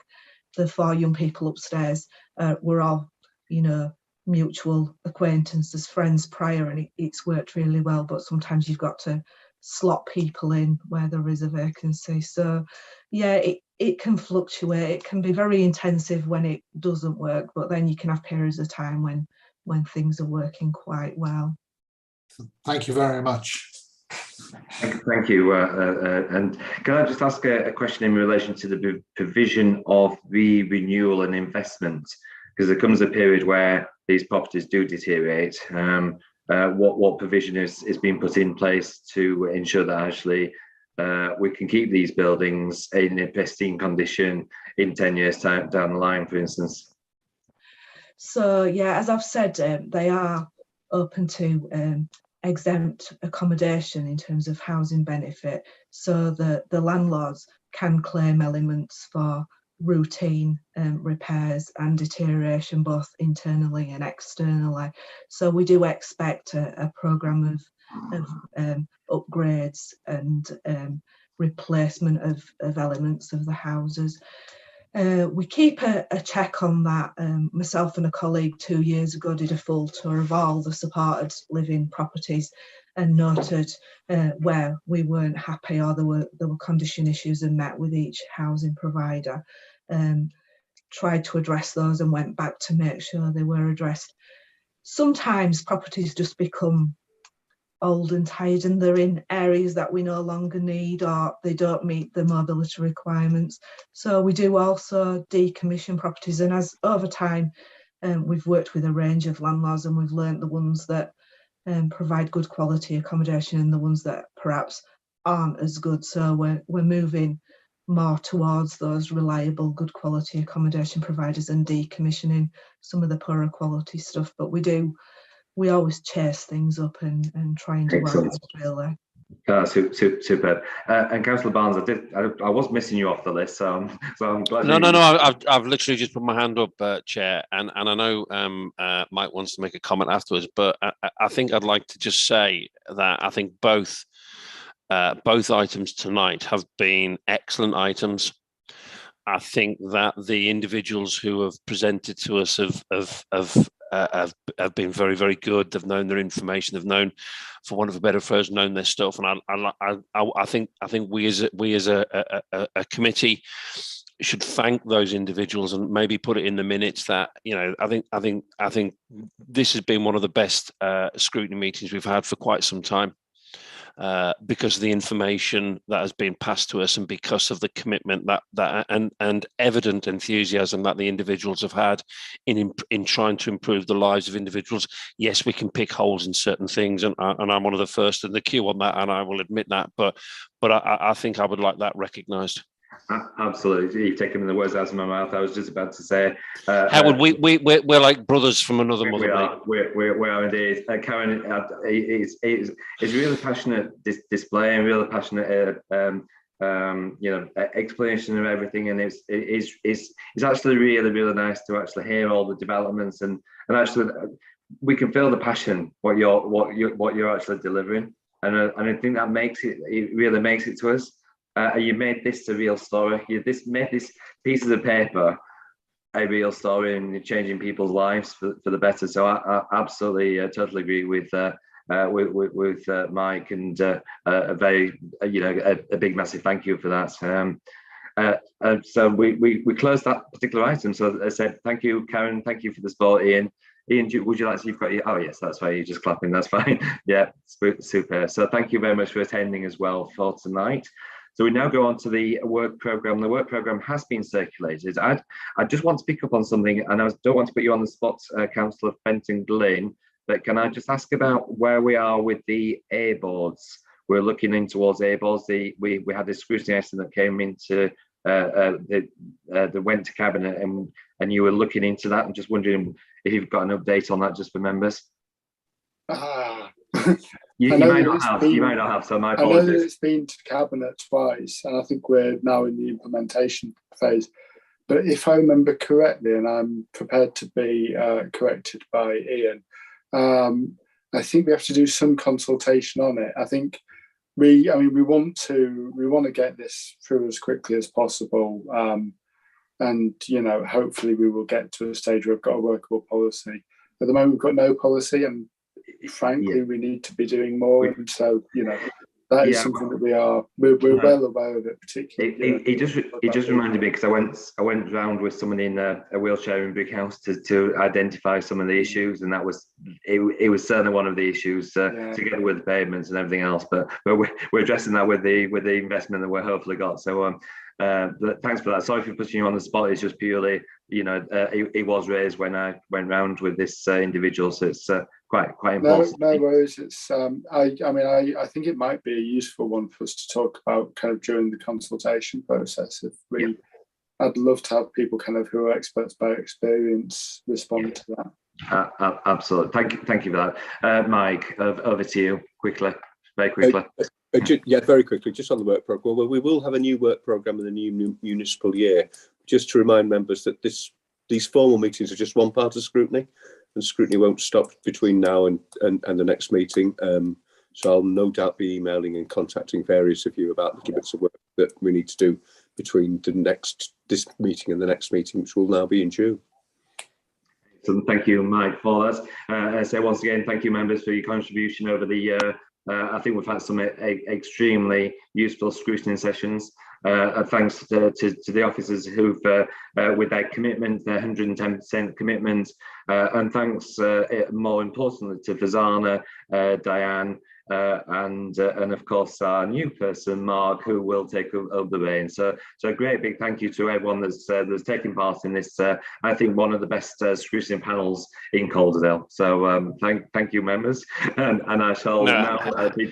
The 4 young people upstairs were all, you know, mutual acquaintances, friends prior, and it's worked really well. But sometimes you've got to slot people in where there is a vacancy. So yeah, it can fluctuate. It can be very intensive when it doesn't work, but then you can have periods of time when things are working quite well. Thank you very much. Thank you. And can I just ask a question in relation to the provision of the renewal and investment? Because there comes a period where these properties do deteriorate. What provision is being put in place to ensure that actually we can keep these buildings in a pristine condition in 10 years down the line, for instance? So yeah, as I've said, they are open to exempt accommodation in terms of housing benefit, so that the landlords can claim elements for routine repairs and deterioration, both internally and externally. So we do expect a programme of upgrades and replacement of elements of the houses. We keep a check on that. Myself and a colleague 2 years ago did a full tour of all the supported living properties and noted where we weren't happy, or there were condition issues, and met with each housing provider. Tried to address those and went back to make sure they were addressed. Sometimes properties just become old and tired, and they're in areas that we no longer need, or they don't meet the mobility requirements. So we do also decommission properties, and as over time we've worked with a range of landlords, and we've learnt the ones that provide good quality accommodation and the ones that perhaps aren't as good. So we're moving more towards those reliable, good quality accommodation providers and decommissioning some of the poorer quality stuff. But we always chase things up and try and do our best, really. Superb. And Councillor Barnes, I was missing you off the list, so I'm glad. No. I've literally just put my hand up, Chair, and I know Mike wants to make a comment afterwards, but I think I'd like to just say that I think both items tonight have been excellent items. I think that the individuals who have presented to us have been very, very good. They've known their information. They've known, for want of a better phrase, known their stuff. And I think we as a committee should thank those individuals and maybe put it in the minutes that, you know, I think this has been one of the best scrutiny meetings we've had for quite some time. Because of the information that has been passed to us, and because of the commitment that and evident enthusiasm that the individuals have had in trying to improve the lives of individuals. Yes, we can pick holes in certain things, and I'm one of the first in the queue on that, and I will admit that. But I think I would like that recognised. Absolutely, you've taken the words out of my mouth. I was just about to say, Howard, we're like brothers from another mother. We are indeed. Karen, it's really passionate display and really passionate, explanation of everything, and it's actually really nice to actually hear all the developments and actually we can feel the passion what you're actually delivering, and I think that really makes it to us. You made this a real story. You made this pieces of paper a real story, and you're changing people's lives for the better. So I absolutely totally agree with Mike, and a very a big massive thank you for that. So we closed that particular item. So I said thank you, Karen. Thank you for the support, Ian. Ian, would you like to? You've got your. Oh yes, that's right. You're just clapping. That's fine. Yeah, super. So thank you very much for attending as well for tonight. So we now go on to the work programme. The work programme has been circulated. I just want to pick up on something, and I don't want to put you on the spot, Councillor Fenton Glynn, but can I just ask about where we are with the A boards? We're looking in towards A boards. We had this scrutiny estimate that came into that went to cabinet, and you were looking into that. I'm just wondering if you've got an update on that, just for members. You might not have, so my apologies. I know that it's been to cabinet twice, and I think we're now in the implementation phase. But if I remember correctly, and I'm prepared to be corrected by Ian, I think we have to do some consultation on it. I think we want to get this through as quickly as possible, and hopefully we will get to a stage where we've got a workable policy. At the moment, we've got no policy, and frankly, we need to be doing more. And so, that is something that we're well aware of it, particularly. It just reminded me, because I went round with someone in a wheelchair in Brickhouse to identify some of the issues, and it was certainly one of the issues, together with the pavements and everything else. But we're addressing that with the investment that we're hopefully got. So thanks for that. Sorry for putting you on the spot. It's just purely, it was raised when I went round with this individual, so it's quite important. No worries. It's I think it might be a useful one for us to talk about kind of during the consultation process. I'd love to have people kind of who are experts by experience respond to that. Absolutely. Thank you for that. Mike, over to you very quickly. Very quickly, just on the work programme. Well, we will have a new work programme in the new municipal year. Just to remind members that these formal meetings are just one part of scrutiny, and scrutiny won't stop between now and the next meeting. So I'll no doubt be emailing and contacting various of you about little bits of work that we need to do between this meeting and the next meeting, which will now be in June. So thank you, Mike, for that. So once again, thank you, members, for your contribution over the year. I think we've had some extremely useful scrutiny sessions. Thanks to the officers who've, with their commitment, their 110% commitment, and thanks, more importantly, to Fazana, Diane, and of course our new person, Mark, who will take over the reins. So a great big thank you to everyone that's taken part in this. I think one of the best scrutiny panels in Calderdale. So thank you, members, and I shall now be